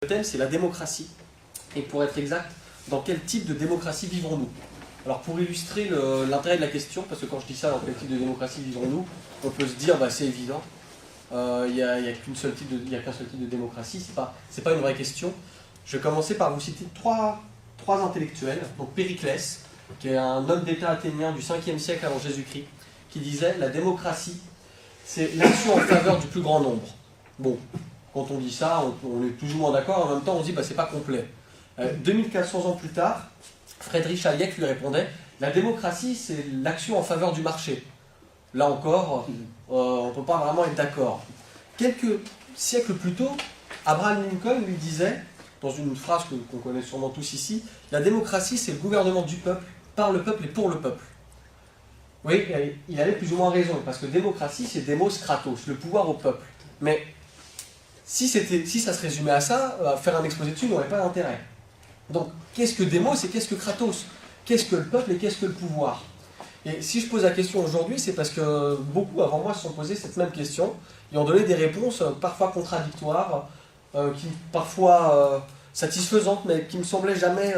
Le thème, c'est la démocratie. Et pour être exact, dans quel type de démocratie vivons-nous? Alors pour illustrer l'intérêt de la question, parce que quand je dis ça, dans quel type de démocratie vivons-nous, on peut se dire, bah, c'est évident, il n'y a qu'un seul type de démocratie, c'est pas une vraie question. Je vais commencer par vous citer trois intellectuels. Donc Périclès, qui est un homme d'État athénien du 5e siècle avant Jésus-Christ, qui disait, la démocratie, c'est l'action en faveur du plus grand nombre. Bon, quand on dit ça, on est plus ou moins d'accord, en même temps on dit, bah, c'est pas complet. 2400 ans plus tard, Friedrich Hayek lui répondait, la démocratie, c'est l'action en faveur du marché. Là encore, on ne peut pas vraiment être d'accord. Quelques siècles plus tôt, Abraham Lincoln lui disait, dans une phrase qu'on connaît sûrement tous ici, la démocratie, c'est le gouvernement du peuple, par le peuple et pour le peuple. Oui, il avait plus ou moins raison, parce que démocratie, c'est demos kratos, le pouvoir au peuple. Mais si ça se résumait à ça, faire un exposé dessus n'aurait pas d'intérêt. Donc, qu'est-ce que démos et qu'est-ce que kratos? Qu'est-ce que le peuple et qu'est-ce que le pouvoir? Et si je pose la question aujourd'hui, c'est parce que beaucoup avant moi se sont posés cette même question et ont donné des réponses parfois contradictoires, qui parfois satisfaisantes, mais qui ne me semblaient jamais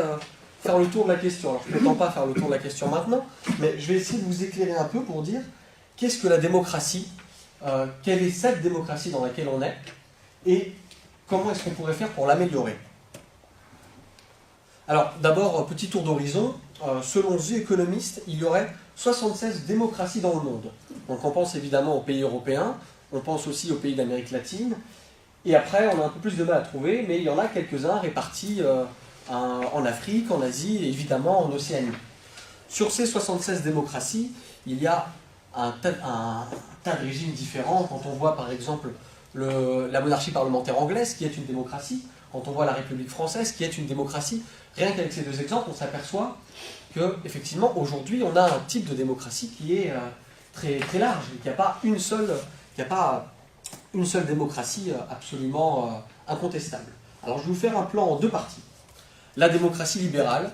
faire le tour de la question. Alors je ne prétends pas faire le tour de la question maintenant, mais je vais essayer de vous éclairer un peu pour dire qu'est-ce que la démocratie, quelle est cette démocratie dans laquelle on est, et comment est-ce qu'on pourrait faire pour l'améliorer. Alors d'abord, petit tour d'horizon, selon The Economist, il y aurait 76 démocraties dans le monde. Donc on pense évidemment aux pays européens, on pense aussi aux pays d'Amérique latine, et après on a un peu plus de mal à trouver, mais il y en a quelques-uns répartis en Afrique, en Asie et évidemment en Océanie. Sur ces 76 démocraties, il y a un tas de régimes différents. Quand on voit par exemple la monarchie parlementaire anglaise, qui est une démocratie, quand on voit la République française, qui est une démocratie, rien qu'avec ces deux exemples, on s'aperçoit qu'effectivement, aujourd'hui, on a un type de démocratie qui est très, très large, et qu'il n'y a pas une seule démocratie absolument incontestable. Alors, je vais vous faire un plan en deux parties. La démocratie libérale,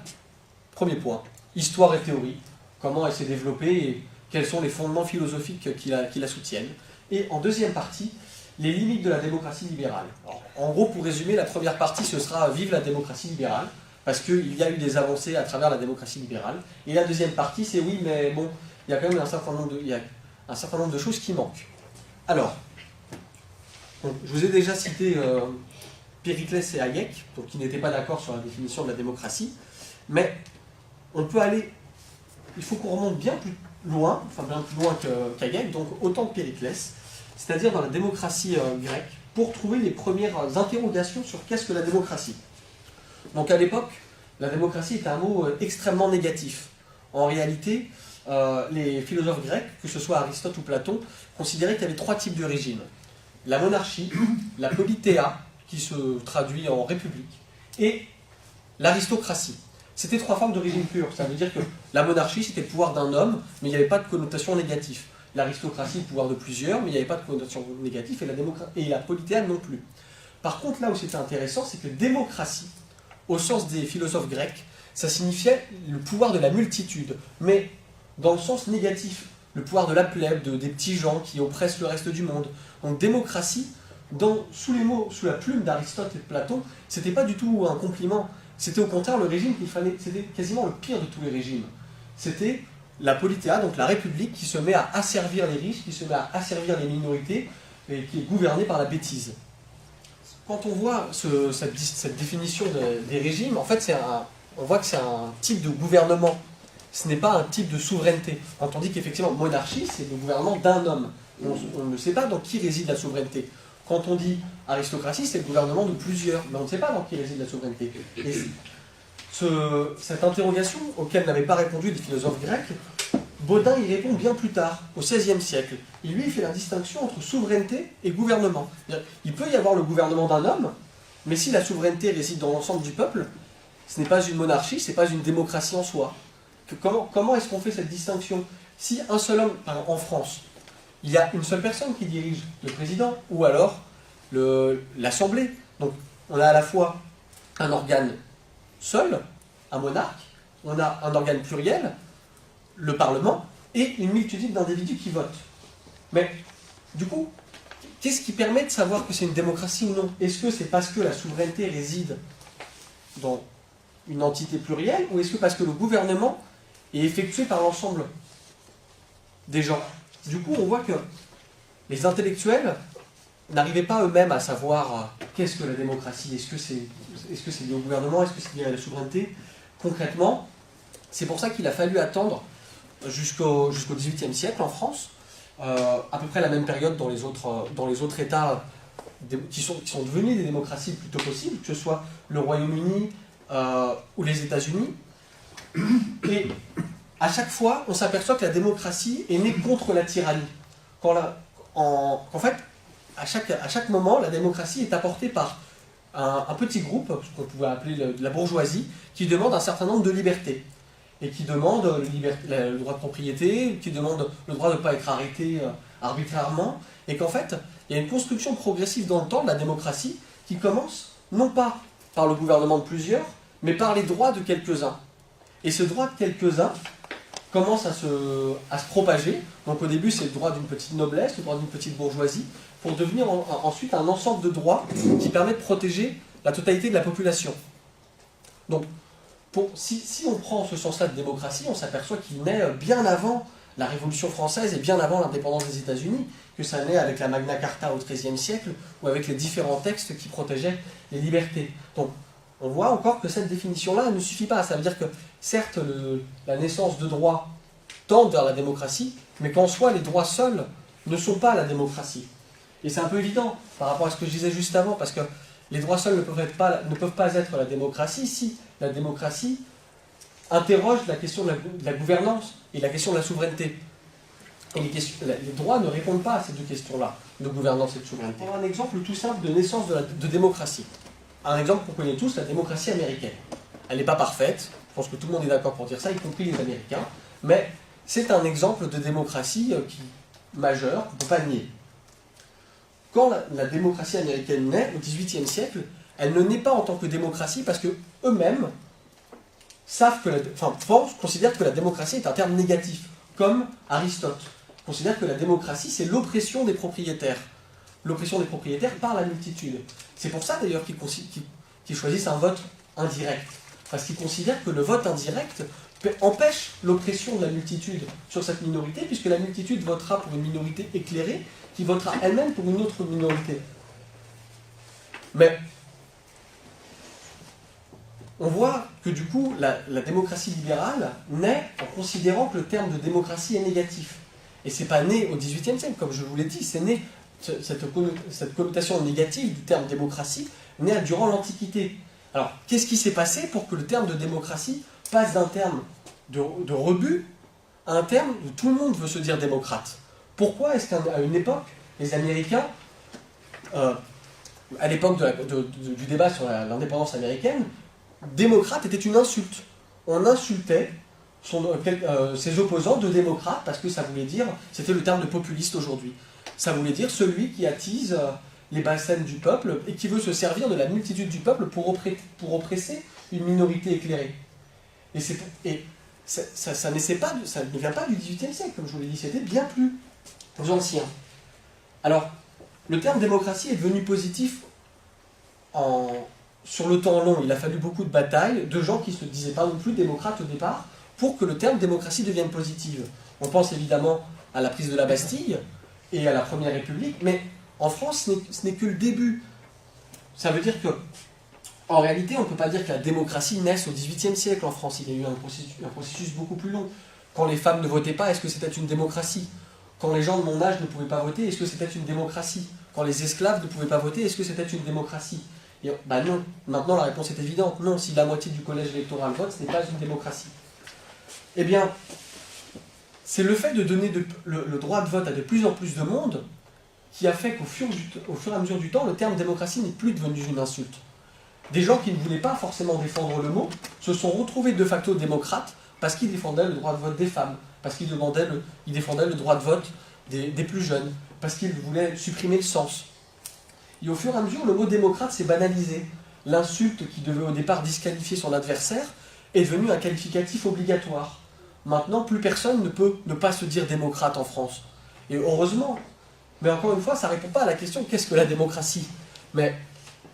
premier point, histoire et théorie, comment elle s'est développée et quels sont les fondements philosophiques qui la soutiennent. Et en deuxième partie, les limites de la démocratie libérale. Alors, en gros, pour résumer, la première partie, ce sera « Vive la démocratie libérale », parce qu'il y a eu des avancées à travers la démocratie libérale. Et la deuxième partie, c'est oui, mais bon, il y a quand même un certain nombre de choses qui manquent. Alors, donc, je vous ai déjà cité Périclès et Hayek, donc qui n'étaient pas d'accord sur la définition de la démocratie, mais on peut aller, il faut qu'on remonte bien plus loin, enfin bien plus loin qu'Hayek, donc au temps de Périclès, c'est-à-dire dans la démocratie grecque, pour trouver les premières interrogations sur qu'est-ce que la démocratie. Donc à l'époque, la démocratie est un mot extrêmement négatif. En réalité, les philosophes grecs, que ce soit Aristote ou Platon, considéraient qu'il y avait trois types de régimes. La monarchie, la polithéa, qui se traduit en république, et l'aristocratie. C'était trois formes de régime pur. Ça veut dire que la monarchie, c'était le pouvoir d'un homme, mais il n'y avait pas de connotation négative. L'aristocratie, le pouvoir de plusieurs, mais il n'y avait pas de connotation négative, et la polithéa non plus. Par contre, là où c'était intéressant, c'est que démocratie, au sens des philosophes grecs, ça signifiait le pouvoir de la multitude, mais dans le sens négatif, le pouvoir de la plèbe, des petits gens qui oppressent le reste du monde. Donc démocratie, sous la plume d'Aristote et de Platon, c'était pas du tout un compliment, c'était au contraire le régime c'était quasiment le pire de tous les régimes. C'était la polithéa, donc la république, qui se met à asservir les riches, qui se met à asservir les minorités, et qui est gouvernée par la bêtise. Quand on voit cette définition des régimes, en fait, on voit que c'est un type de gouvernement. Ce n'est pas un type de souveraineté. Quand on dit qu'effectivement, monarchie, c'est le gouvernement d'un homme. On ne sait pas dans qui réside la souveraineté. Quand on dit aristocratie, c'est le gouvernement de plusieurs. Mais on ne sait pas dans qui réside la souveraineté. Et cette interrogation, auquel n'avaient pas répondu les philosophes grecs, Bodin y répond bien plus tard, au XVIe siècle. Et lui, il fait la distinction entre souveraineté et gouvernement. Il peut y avoir le gouvernement d'un homme, mais si la souveraineté réside dans l'ensemble du peuple, ce n'est pas une monarchie, ce n'est pas une démocratie en soi. Comment est-ce qu'on fait cette distinction? Si un seul homme, par exemple, en France, il y a une seule personne qui dirige, le président, ou alors l'Assemblée. Donc on a à la fois un organe seul, un monarque, on a un organe pluriel, le Parlement, et une multitude d'individus qui votent. Mais, du coup, qu'est-ce qui permet de savoir que c'est une démocratie ou non? Est-ce que c'est parce que la souveraineté réside dans une entité plurielle, ou est-ce que parce que le gouvernement est effectué par l'ensemble des gens? Du coup, on voit que les intellectuels n'arrivaient pas eux-mêmes à savoir qu'est-ce que la démocratie, est-ce que c'est lié au gouvernement, est-ce que c'est lié à la souveraineté concrètement. C'est pour ça qu'il a fallu attendre jusqu'au XVIIIe siècle en France, à peu près la même période dans les autres États qui sont devenus des démocraties le plus tôt possible, que ce soit le Royaume-Uni ou les États-Unis. Et à chaque fois, on s'aperçoit que la démocratie est née contre la tyrannie. En fait, à chaque moment, la démocratie est apportée par un petit groupe, ce qu'on pouvait appeler la bourgeoisie, qui demande un certain nombre de libertés. Et qui demande le droit de propriété, qui demande le droit de ne pas être arrêté arbitrairement. Et qu'en fait, il y a une construction progressive dans le temps de la démocratie qui commence non pas par le gouvernement de plusieurs, mais par les droits de quelques-uns. Et ce droit de quelques-uns commence à se propager. Donc au début, c'est le droit d'une petite noblesse, le droit d'une petite bourgeoisie, pour devenir ensuite un ensemble de droits qui permet de protéger la totalité de la population. Donc, si on prend ce sens-là de démocratie, on s'aperçoit qu'il naît bien avant la Révolution française et bien avant l'indépendance des États-Unis, que ça naît avec la Magna Carta au XIIIe siècle, ou avec les différents textes qui protégeaient les libertés. Donc, on voit encore que cette définition-là ne suffit pas. Ça veut dire que, certes, la naissance de droits tend vers la démocratie, mais qu'en soi, les droits seuls ne sont pas la démocratie. Et c'est un peu évident par rapport à ce que je disais juste avant, parce que les droits seuls ne peuvent pas être la démocratie si la démocratie interroge la question de la gouvernance et la question de la souveraineté. Et les droits ne répondent pas à ces deux questions-là, de gouvernance et de souveraineté. On a un exemple tout simple de naissance de démocratie. Un exemple qu'on connaît tous, la démocratie américaine. Elle n'est pas parfaite, je pense que tout le monde est d'accord pour dire ça, y compris les Américains, mais c'est un exemple de démocratie majeur qu'on ne peut pas nier. Quand la démocratie américaine naît, au XVIIIe siècle, elle ne naît pas en tant que démocratie parce qu'eux-mêmes considèrent que la démocratie est un terme négatif, comme Aristote considère que la démocratie, c'est l'oppression des propriétaires. L'oppression des propriétaires par la multitude. C'est pour ça d'ailleurs qu'ils choisissent un vote indirect. Parce qu'ils considèrent que le vote indirect empêche l'oppression de la multitude sur cette minorité, puisque la multitude votera pour une minorité éclairée, qui votera elle-même pour une autre minorité. Mais on voit que du coup, la démocratie libérale naît en considérant que le terme de démocratie est négatif. Et c'est pas né au XVIIIe siècle, comme je vous l'ai dit, c'est né, cette connotation négative du terme démocratie, naît durant l'Antiquité. Alors, qu'est-ce qui s'est passé pour que le terme de démocratie passe d'un terme de rebut à un terme où tout le monde veut se dire démocrate? Pourquoi est-ce qu'à une époque, les Américains, à l'époque du débat sur l'indépendance américaine, démocrate était une insulte. On insultait ses opposants de démocrates parce que ça voulait dire, c'était le terme de populiste aujourd'hui, ça voulait dire celui qui attise les bassins du peuple et qui veut se servir de la multitude du peuple pour oppresser une minorité éclairée. Et ça ne vient pas du XVIIIe siècle, comme je vous l'ai dit, c'était bien plus ancien. Alors, le terme démocratie est devenu positif sur le temps long. Il a fallu beaucoup de batailles, de gens qui ne se disaient pas non plus démocrates au départ, pour que le terme démocratie devienne positive. On pense évidemment à la prise de la Bastille et à la Première République, mais en France, ce n'est que le début. Ça veut dire que, en réalité, on ne peut pas dire que la démocratie naisse au XVIIIe siècle en France. Il y a eu un processus beaucoup plus long. Quand les femmes ne votaient pas, est-ce que c'était une démocratie? Quand les gens de mon âge ne pouvaient pas voter, est-ce que c'était une démocratie? Quand les esclaves ne pouvaient pas voter, est-ce que c'était une démocratie? Et, non. Maintenant, la réponse est évidente. Non, si la moitié du collège électoral vote, ce n'est pas une démocratie. Eh bien, c'est le fait de donner le droit de vote à de plus en plus de monde qui a fait qu'au fur et à mesure du temps, le terme démocratie n'est plus devenu une insulte. Des gens qui ne voulaient pas forcément défendre le mot se sont retrouvés de facto démocrates parce qu'ils défendaient le droit de vote des femmes, parce qu'ils défendaient le droit de vote des plus jeunes, parce qu'ils voulaient supprimer le sens. Et au fur et à mesure, le mot démocrate s'est banalisé. L'insulte qui devait au départ disqualifier son adversaire est devenue un qualificatif obligatoire. Maintenant, plus personne ne peut ne pas se dire démocrate en France. Et heureusement, Mais encore une fois, ça ne répond pas à la question qu'est-ce que la démocratie? Mais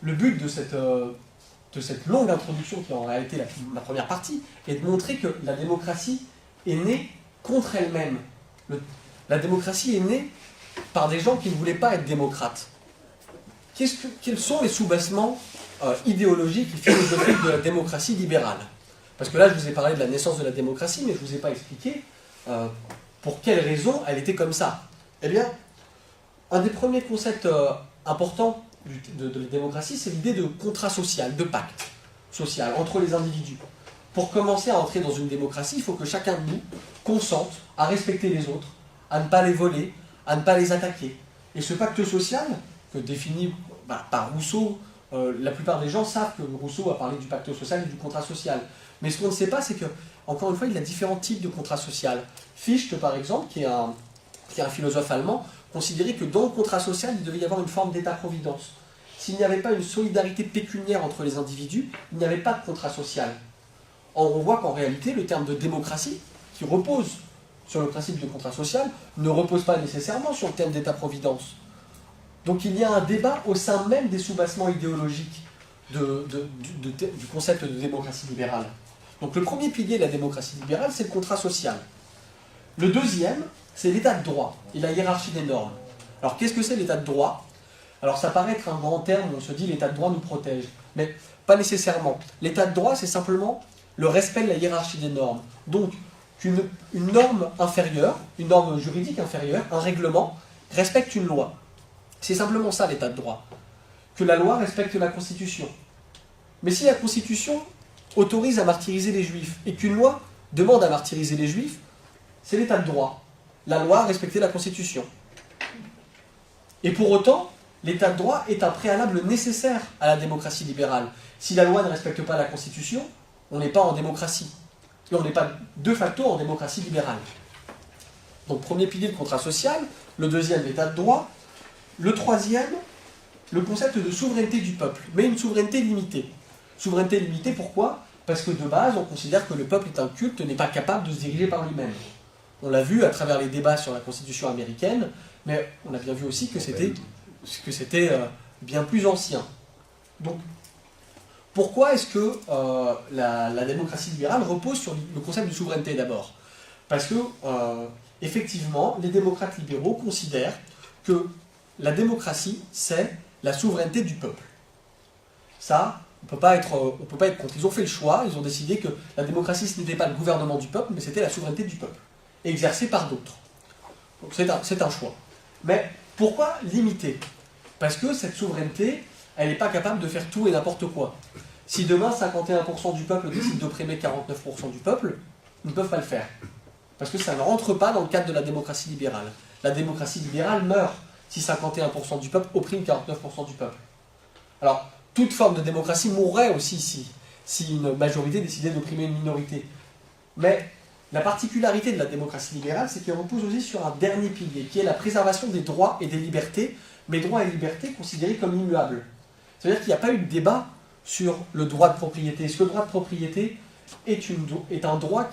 le but de cette longue introduction, qui est en réalité la première partie, est de montrer que la démocratie est née contre elle-même. La démocratie est née par des gens qui ne voulaient pas être démocrates. Quels sont les sous-bassements idéologiques et philosophiques de la démocratie libérale? Parce que là, je vous ai parlé de la naissance de la démocratie, mais je ne vous ai pas expliqué pour quelles raisons elle était comme ça. Eh bien, un des premiers concepts importants de la démocratie, c'est l'idée de contrat social, de pacte social entre les individus. Pour commencer à entrer dans une démocratie, il faut que chacun de nous consente à respecter les autres, à ne pas les voler, à ne pas les attaquer. Et ce pacte social, que définit par Rousseau, la plupart des gens savent que Rousseau a parlé du pacte social et du contrat social. Mais ce qu'on ne sait pas, c'est que, encore une fois, il y a différents types de contrats sociaux. Fichte, par exemple, qui est un philosophe allemand, considérait que dans le contrat social, il devait y avoir une forme d'état-providence. S'il n'y avait pas une solidarité pécuniaire entre les individus, il n'y avait pas de contrat social. Or, on voit qu'en réalité, le terme de démocratie, qui repose sur le principe de contrat social, ne repose pas nécessairement sur le terme d'état-providence. Donc il y a un débat au sein même des sous-bassements idéologiques du concept de démocratie libérale. Donc le premier pilier de la démocratie libérale, c'est le contrat social. Le deuxième, c'est l'état de droit et la hiérarchie des normes. Alors qu'est-ce que c'est l'état de droit? Alors ça paraît être un grand terme où on se dit l'état de droit nous protège, mais pas nécessairement. L'état de droit, c'est simplement le respect de la hiérarchie des normes. Donc une norme inférieure, une norme juridique inférieure, un règlement, respecte une loi. C'est simplement ça l'état de droit. Que la loi respecte la Constitution. Mais si la Constitution autorise à martyriser les Juifs et qu'une loi demande à martyriser les Juifs, c'est l'état de droit. La loi a respecté la Constitution. Et pour autant, l'état de droit est un préalable nécessaire à la démocratie libérale. Si la loi ne respecte pas la Constitution, on n'est pas en démocratie. Et on n'est pas de facto en démocratie libérale. Donc premier pilier, le contrat social. Le deuxième, l'état de droit. Le troisième, le concept de souveraineté du peuple, mais une souveraineté limitée. Souveraineté limitée, pourquoi? Parce que de base, on considère que le peuple est un culte, n'est pas capable de se diriger par lui-même. On l'a vu à travers les débats sur la Constitution américaine, mais on a bien vu aussi que c'était bien plus ancien. Donc, pourquoi est-ce que la démocratie libérale repose sur le concept de souveraineté d'abord? Parce que, effectivement, les démocrates libéraux considèrent que la démocratie, c'est la souveraineté du peuple. Ça, on ne peut pas être contre. Ils ont fait le choix, ils ont décidé que la démocratie, ce n'était pas le gouvernement du peuple, mais c'était la souveraineté du peuple, exercée par d'autres. Donc c'est un choix. Mais pourquoi limiter? Parce que cette souveraineté, elle n'est pas capable de faire tout et n'importe quoi. Si demain 51% du peuple décide d'opprimer 49% du peuple, ils ne peuvent pas le faire. Parce que ça ne rentre pas dans le cadre de la démocratie libérale. La démocratie libérale meurt si 51% du peuple opprime 49% du peuple. Alors, toute forme de démocratie mourrait aussi si une majorité décidait d'opprimer une minorité. Mais la particularité de la démocratie libérale, c'est qu'elle repose aussi sur un dernier pilier, qui est la préservation des droits et des libertés, mais droits et libertés considérés comme immuables. C'est-à-dire qu'il n'y a pas eu de débat sur le droit de propriété. Est-ce que le droit de propriété est un droit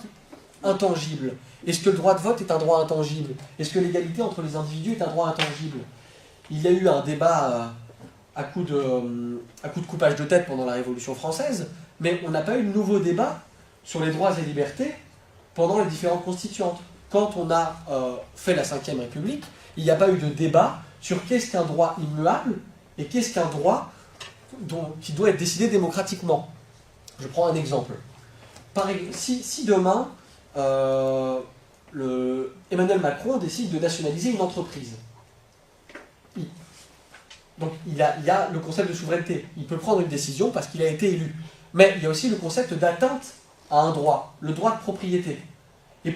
intangible? Est-ce que le droit de vote est un droit intangible? Est-ce que l'égalité entre les individus est un droit intangible? Il y a eu un débat à coup de coupage de tête pendant la Révolution française, mais on n'a pas eu de nouveau débat sur les droits et libertés pendant les différentes constituantes. Quand on a fait la Ve République, il n'y a pas eu de débat sur qu'est-ce qu'un droit immuable et qu'est-ce qu'un droit qui doit être décidé démocratiquement. Je prends un exemple. Si demain, Emmanuel Macron décide de nationaliser une entreprise, donc il y a le concept de souveraineté. Il peut prendre une décision parce qu'il a été élu. Mais il y a aussi le concept d'atteinte à un droit, le droit de propriété. Et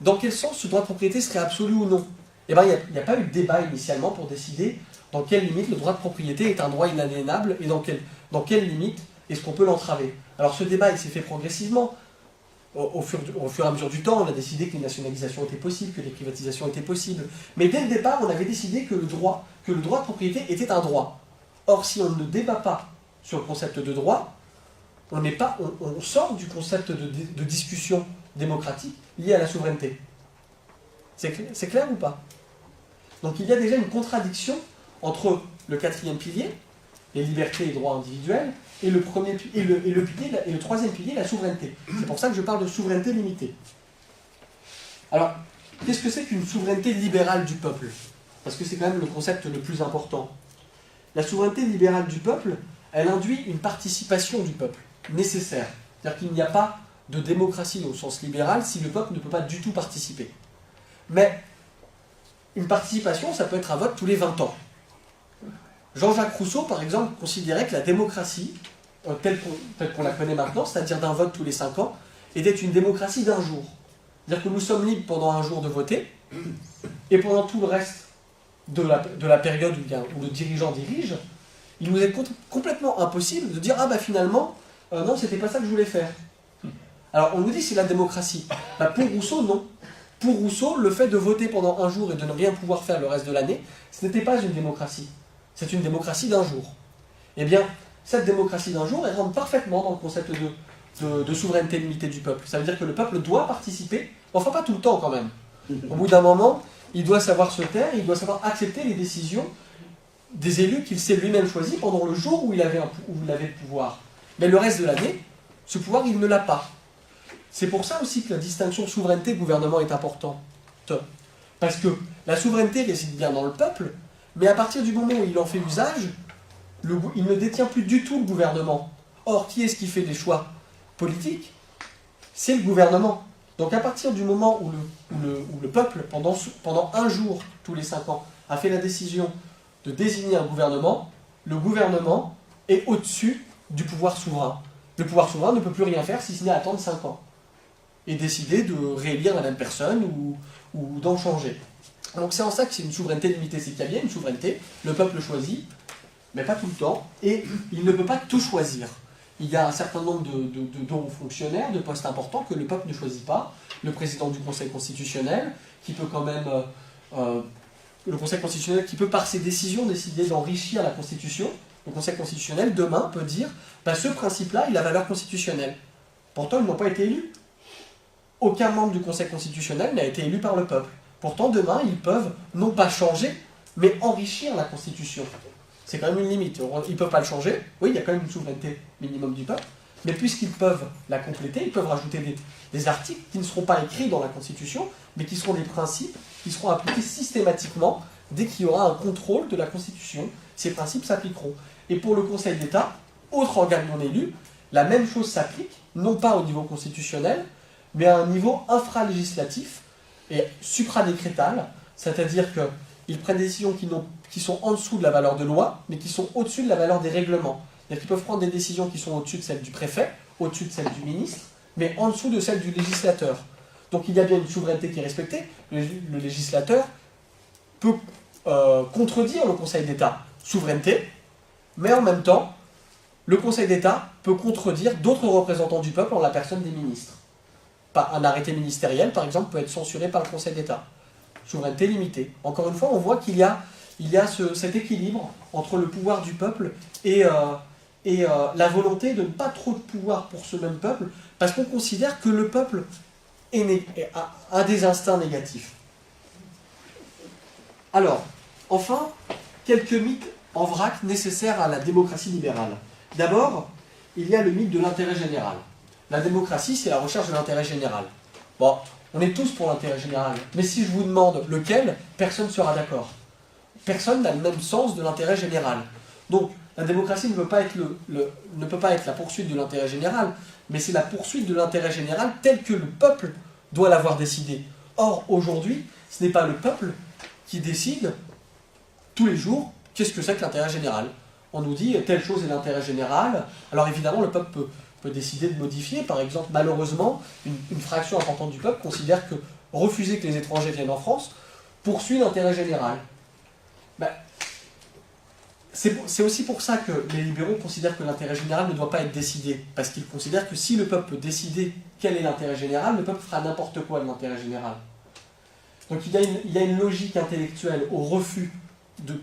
dans quel sens ce droit de propriété serait absolu ou non? Eh bien, il n'y a pas eu de débat initialement pour décider dans quelle limite le droit de propriété est un droit inaliénable et dans quelle limite est-ce qu'on peut l'entraver. Alors ce débat, il s'est fait progressivement. Au fur et à mesure du temps, on a décidé que les nationalisations étaient possibles, que les privatisations étaient possibles. Mais dès le départ, on avait décidé que le droit de propriété était un droit. Or, si on ne débat pas sur le concept de droit, on sort du concept de discussion démocratique lié à la souveraineté. C'est clair ou pas? Donc il y a déjà une contradiction entre le quatrième pilier, les libertés et droits individuels, et le troisième pilier, la souveraineté. C'est pour ça que je parle de souveraineté limitée. Alors, qu'est-ce que c'est qu'une souveraineté libérale du peuple? Parce que c'est quand même le concept le plus important. La souveraineté libérale du peuple, elle induit une participation du peuple, nécessaire. C'est-à-dire qu'il n'y a pas de démocratie au sens libéral si le peuple ne peut pas du tout participer. Mais une participation, ça peut être un vote tous les 20 ans. Jean-Jacques Rousseau, par exemple, considérait que la démocratie, telle qu'on la connaît maintenant, c'est-à-dire d'un vote tous les 5 ans, était une démocratie d'un jour. C'est-à-dire que nous sommes libres pendant un jour de voter, et pendant tout le reste de la période où le dirigeant dirige, il nous est complètement impossible de dire « Ah bah finalement, non, c'était pas ça que je voulais faire ». Alors on nous dit c'est la démocratie. Bah, pour Rousseau, non. Pour Rousseau, le fait de voter pendant un jour et de ne rien pouvoir faire le reste de l'année, ce n'était pas une démocratie. C'est une démocratie d'un jour. Eh bien, cette démocratie d'un jour, elle rentre parfaitement dans le concept de souveraineté limitée du peuple. Ça veut dire que le peuple doit participer, enfin pas tout le temps quand même. Au bout d'un moment, il doit savoir se taire, il doit savoir accepter les décisions des élus qu'il s'est lui-même choisis pendant le jour où il avait le pouvoir. Mais le reste de l'année, ce pouvoir, il ne l'a pas. C'est pour ça aussi que la distinction souveraineté-gouvernement est importante. Parce que la souveraineté réside bien dans le peuple, mais à partir du moment où il en fait usage, il ne détient plus du tout le gouvernement. Or, qui est-ce qui fait les choix politiques? C'est le gouvernement. Donc à partir du moment où le peuple, pendant un jour, tous les 5 ans, a fait la décision de désigner un gouvernement, le gouvernement est au-dessus du pouvoir souverain. Le pouvoir souverain ne peut plus rien faire si ce n'est attendre 5 ans et décider de réélire la même personne ou d'en changer. Donc c'est en ça que c'est une souveraineté limitée, c'est qu'il y a bien une souveraineté, le peuple choisit, mais pas tout le temps, et il ne peut pas tout choisir. Il y a un certain nombre de hauts fonctionnaires, de postes importants que le peuple ne choisit pas. Le président du Conseil constitutionnel, qui peut quand même... le Conseil constitutionnel qui peut par ses décisions décider d'enrichir la Constitution. Le Conseil constitutionnel, demain, peut dire bah, ce principe-là, il a valeur constitutionnelle. Pourtant, ils n'ont pas été élus. Aucun membre du Conseil constitutionnel n'a été élu par le peuple. Pourtant, demain, ils peuvent non pas changer, mais enrichir la Constitution. C'est quand même une limite. Ils ne peuvent pas le changer. Oui, il y a quand même une souveraineté minimum du peuple. Mais puisqu'ils peuvent la compléter, ils peuvent rajouter des articles qui ne seront pas écrits dans la Constitution, mais qui seront des principes qui seront appliqués systématiquement dès qu'il y aura un contrôle de la Constitution. Ces principes s'appliqueront. Et pour le Conseil d'État, autre organe non élu, la même chose s'applique, non pas au niveau constitutionnel, mais à un niveau infralégislatif et supradécrétal, c'est-à-dire qu'ils prennent des décisions qui sont en dessous de la valeur de loi, mais qui sont au-dessus de la valeur des règlements. C'est-à-dire qu'ils peuvent prendre des décisions qui sont au-dessus de celles du préfet, au-dessus de celles du ministre, mais en dessous de celles du législateur. Donc il y a bien une souveraineté qui est respectée. Le législateur peut contredire le Conseil d'État. Souveraineté, mais en même temps, le Conseil d'État peut contredire d'autres représentants du peuple en la personne des ministres. Un arrêté ministériel, par exemple, peut être censuré par le Conseil d'État. Souveraineté limitée. Encore une fois, on voit qu'il y a cet équilibre entre le pouvoir du peuple et la volonté de ne pas trop de pouvoir pour ce même peuple, parce qu'on considère que le peuple a des instincts négatifs. Alors, enfin, quelques mythes en vrac nécessaires à la démocratie libérale. D'abord, il y a le mythe de l'intérêt général. La démocratie, c'est la recherche de l'intérêt général. Bon, on est tous pour l'intérêt général, mais si je vous demande lequel, personne ne sera d'accord. Personne n'a le même sens de l'intérêt général. Donc, la démocratie ne peut pas être la poursuite de l'intérêt général, mais c'est la poursuite de l'intérêt général tel que le peuple doit l'avoir décidé. Or, aujourd'hui, ce n'est pas le peuple qui décide tous les jours qu'est-ce que c'est que l'intérêt général. On nous dit telle chose est l'intérêt général. Alors évidemment, le peuple peut décider de modifier. Par exemple, malheureusement, une fraction importante du peuple considère que refuser que les étrangers viennent en France poursuit l'intérêt général. Ben, c'est aussi pour ça que les libéraux considèrent que l'intérêt général ne doit pas être décidé. Parce qu'ils considèrent que si le peuple peut décider quel est l'intérêt général, le peuple fera n'importe quoi de l'intérêt général. Donc il y a une logique intellectuelle au refus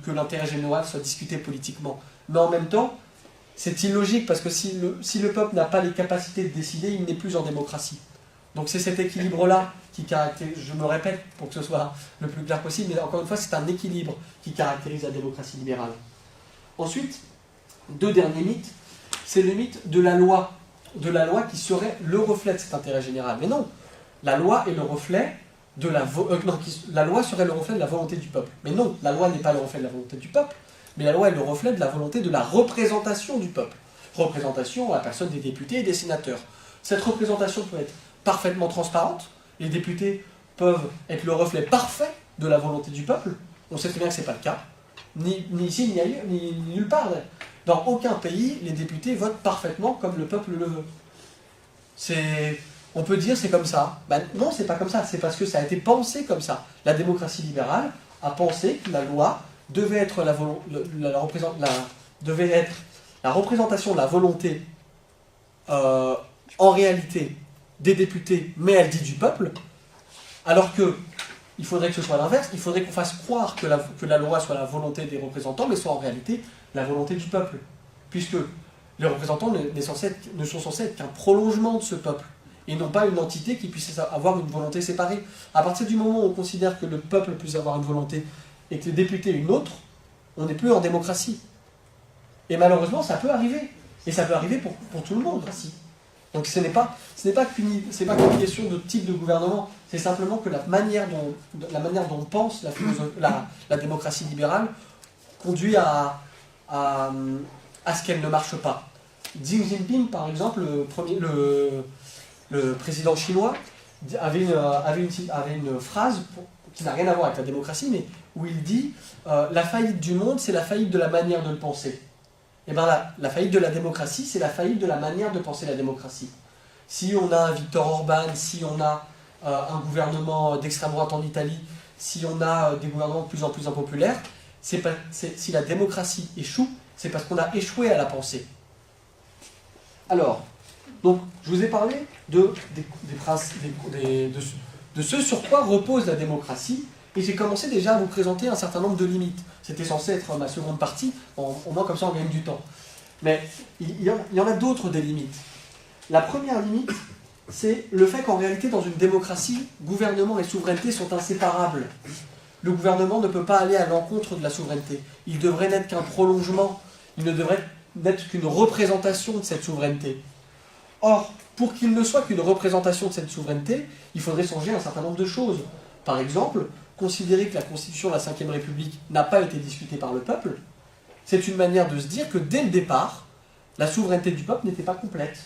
que l'intérêt général soit discuté politiquement. Mais en même temps, c'est illogique parce que si le peuple n'a pas les capacités de décider, il n'est plus en démocratie. Donc c'est cet équilibre-là qui caractérise, je me répète pour que ce soit le plus clair possible, mais encore une fois, c'est un équilibre qui caractérise la démocratie libérale. Ensuite, deux derniers mythes, c'est le mythe de la loi qui serait le reflet de cet intérêt général. Mais non, la loi est le reflet de la loi serait le reflet de la volonté du peuple. Mais non, la loi n'est pas le reflet de la volonté du peuple, mais la loi est le reflet de la volonté de la représentation du peuple. Représentation à la personne des députés et des sénateurs. Cette représentation peut être parfaitement transparente, les députés peuvent être le reflet parfait de la volonté du peuple, on sait très bien que ce n'est pas le cas, ni ici, ni ailleurs, ni nulle part. Dans aucun pays, les députés votent parfaitement comme le peuple le veut. On peut dire c'est comme ça. Ben non, c'est pas comme ça, c'est parce que ça a été pensé comme ça. La démocratie libérale a pensé que la loi devait être devait être la représentation de la volonté en réalité des députés, mais elle dit du peuple, alors que il faudrait que ce soit l'inverse, il faudrait qu'on fasse croire que la loi soit la volonté des représentants, mais soit en réalité la volonté du peuple. Puisque les représentants ne sont censés être qu'un prolongement de ce peuple, et non pas une entité qui puisse avoir une volonté séparée. À partir du moment où on considère que le peuple puisse avoir une volonté et que les députés une autre, on n'est plus en démocratie. Et malheureusement, ça peut arriver. Et ça peut arriver pour tout le monde aussi. Donc ce n'est pas qu'une question de type de gouvernement, c'est simplement que la manière dont pense la démocratie libérale conduit à ce qu'elle ne marche pas. Xi Jinping, par exemple, le président chinois, avait une phrase qui n'a rien à voir avec la démocratie, mais où il dit la faillite du monde, c'est la faillite de la manière de le penser. Et bien la faillite de la démocratie, c'est la faillite de la manière de penser la démocratie. Si on a un Viktor Orban, si on a un gouvernement d'extrême droite en Italie, si on a des gouvernements de plus en plus impopulaires, si la démocratie échoue, c'est parce qu'on a échoué à la penser. Alors, donc, je vous ai parlé de ce sur quoi repose la démocratie, et j'ai commencé déjà à vous présenter un certain nombre de limites. C'était censé être ma seconde partie, au moins comme ça on gagne du temps. Mais il y en a d'autres des limites. La première limite, c'est le fait qu'en réalité, dans une démocratie, gouvernement et souveraineté sont inséparables. Le gouvernement ne peut pas aller à l'encontre de la souveraineté. Il devrait n'être qu'un prolongement, il ne devrait n'être qu'une représentation de cette souveraineté. Or, pour qu'il ne soit qu'une représentation de cette souveraineté, il faudrait changer un certain nombre de choses. Par exemple, considérer que la Constitution de la Ve République n'a pas été discutée par le peuple, c'est une manière de se dire que dès le départ, la souveraineté du peuple n'était pas complète.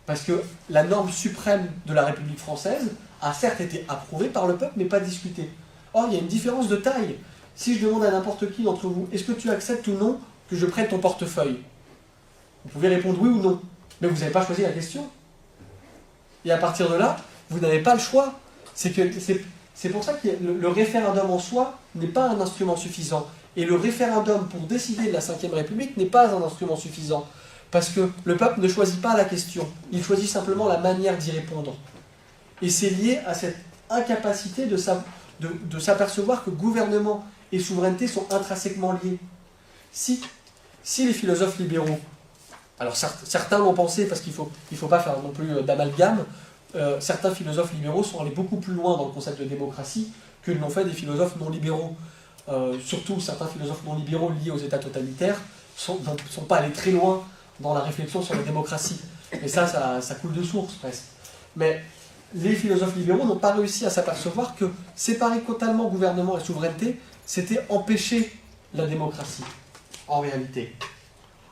Parce que la norme suprême de la République française a certes été approuvée par le peuple, mais pas discutée. Or, il y a une différence de taille. Si je demande à n'importe qui d'entre vous, est-ce que tu acceptes ou non que je prenne ton portefeuille? Vous pouvez répondre oui ou non. Mais vous n'avez pas choisi la question. Et à partir de là, vous n'avez pas le choix. C'est pour ça que le référendum en soi n'est pas un instrument suffisant. Et le référendum pour décider de la Ve République n'est pas un instrument suffisant. Parce que le peuple ne choisit pas la question. Il choisit simplement la manière d'y répondre. Et c'est lié à cette incapacité de s'apercevoir que gouvernement et souveraineté sont intrinsèquement liés. Si les philosophes libéraux, alors certains l'ont pensé parce qu'il faut pas faire non plus d'amalgame, certains philosophes libéraux sont allés beaucoup plus loin dans le concept de démocratie que l'ont fait des philosophes non libéraux. Surtout certains philosophes non libéraux liés aux États totalitaires ne sont pas allés très loin dans la réflexion sur la démocratie. Et ça coule de source presque. Mais les philosophes libéraux n'ont pas réussi à s'apercevoir que séparer totalement gouvernement et souveraineté, c'était empêcher la démocratie, en réalité.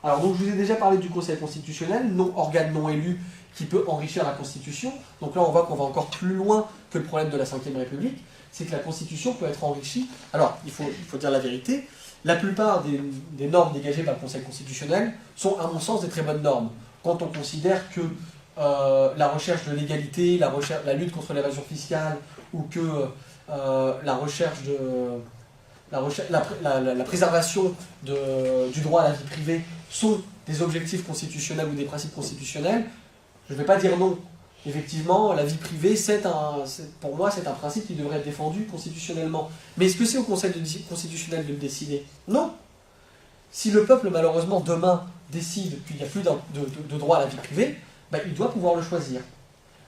Alors donc je vous ai déjà parlé du Conseil constitutionnel, organe non élu qui peut enrichir la Constitution. Donc là on voit qu'on va encore plus loin que le problème de la Ve République, c'est que la Constitution peut être enrichie. Alors il faut dire la vérité, la plupart des normes dégagées par le Conseil constitutionnel sont à mon sens des très bonnes normes. Quand on considère que la recherche de l'égalité, la lutte contre l'évasion fiscale, ou que la préservation du droit à la vie privée sont des objectifs constitutionnels ou des principes constitutionnels, je ne vais pas dire non. Effectivement, la vie privée, pour moi, c'est un principe qui devrait être défendu constitutionnellement. Mais est-ce que c'est au Conseil constitutionnel de le décider? Non. Si le peuple, malheureusement, demain, décide qu'il n'y a plus de droit à la vie privée, ben, il doit pouvoir le choisir.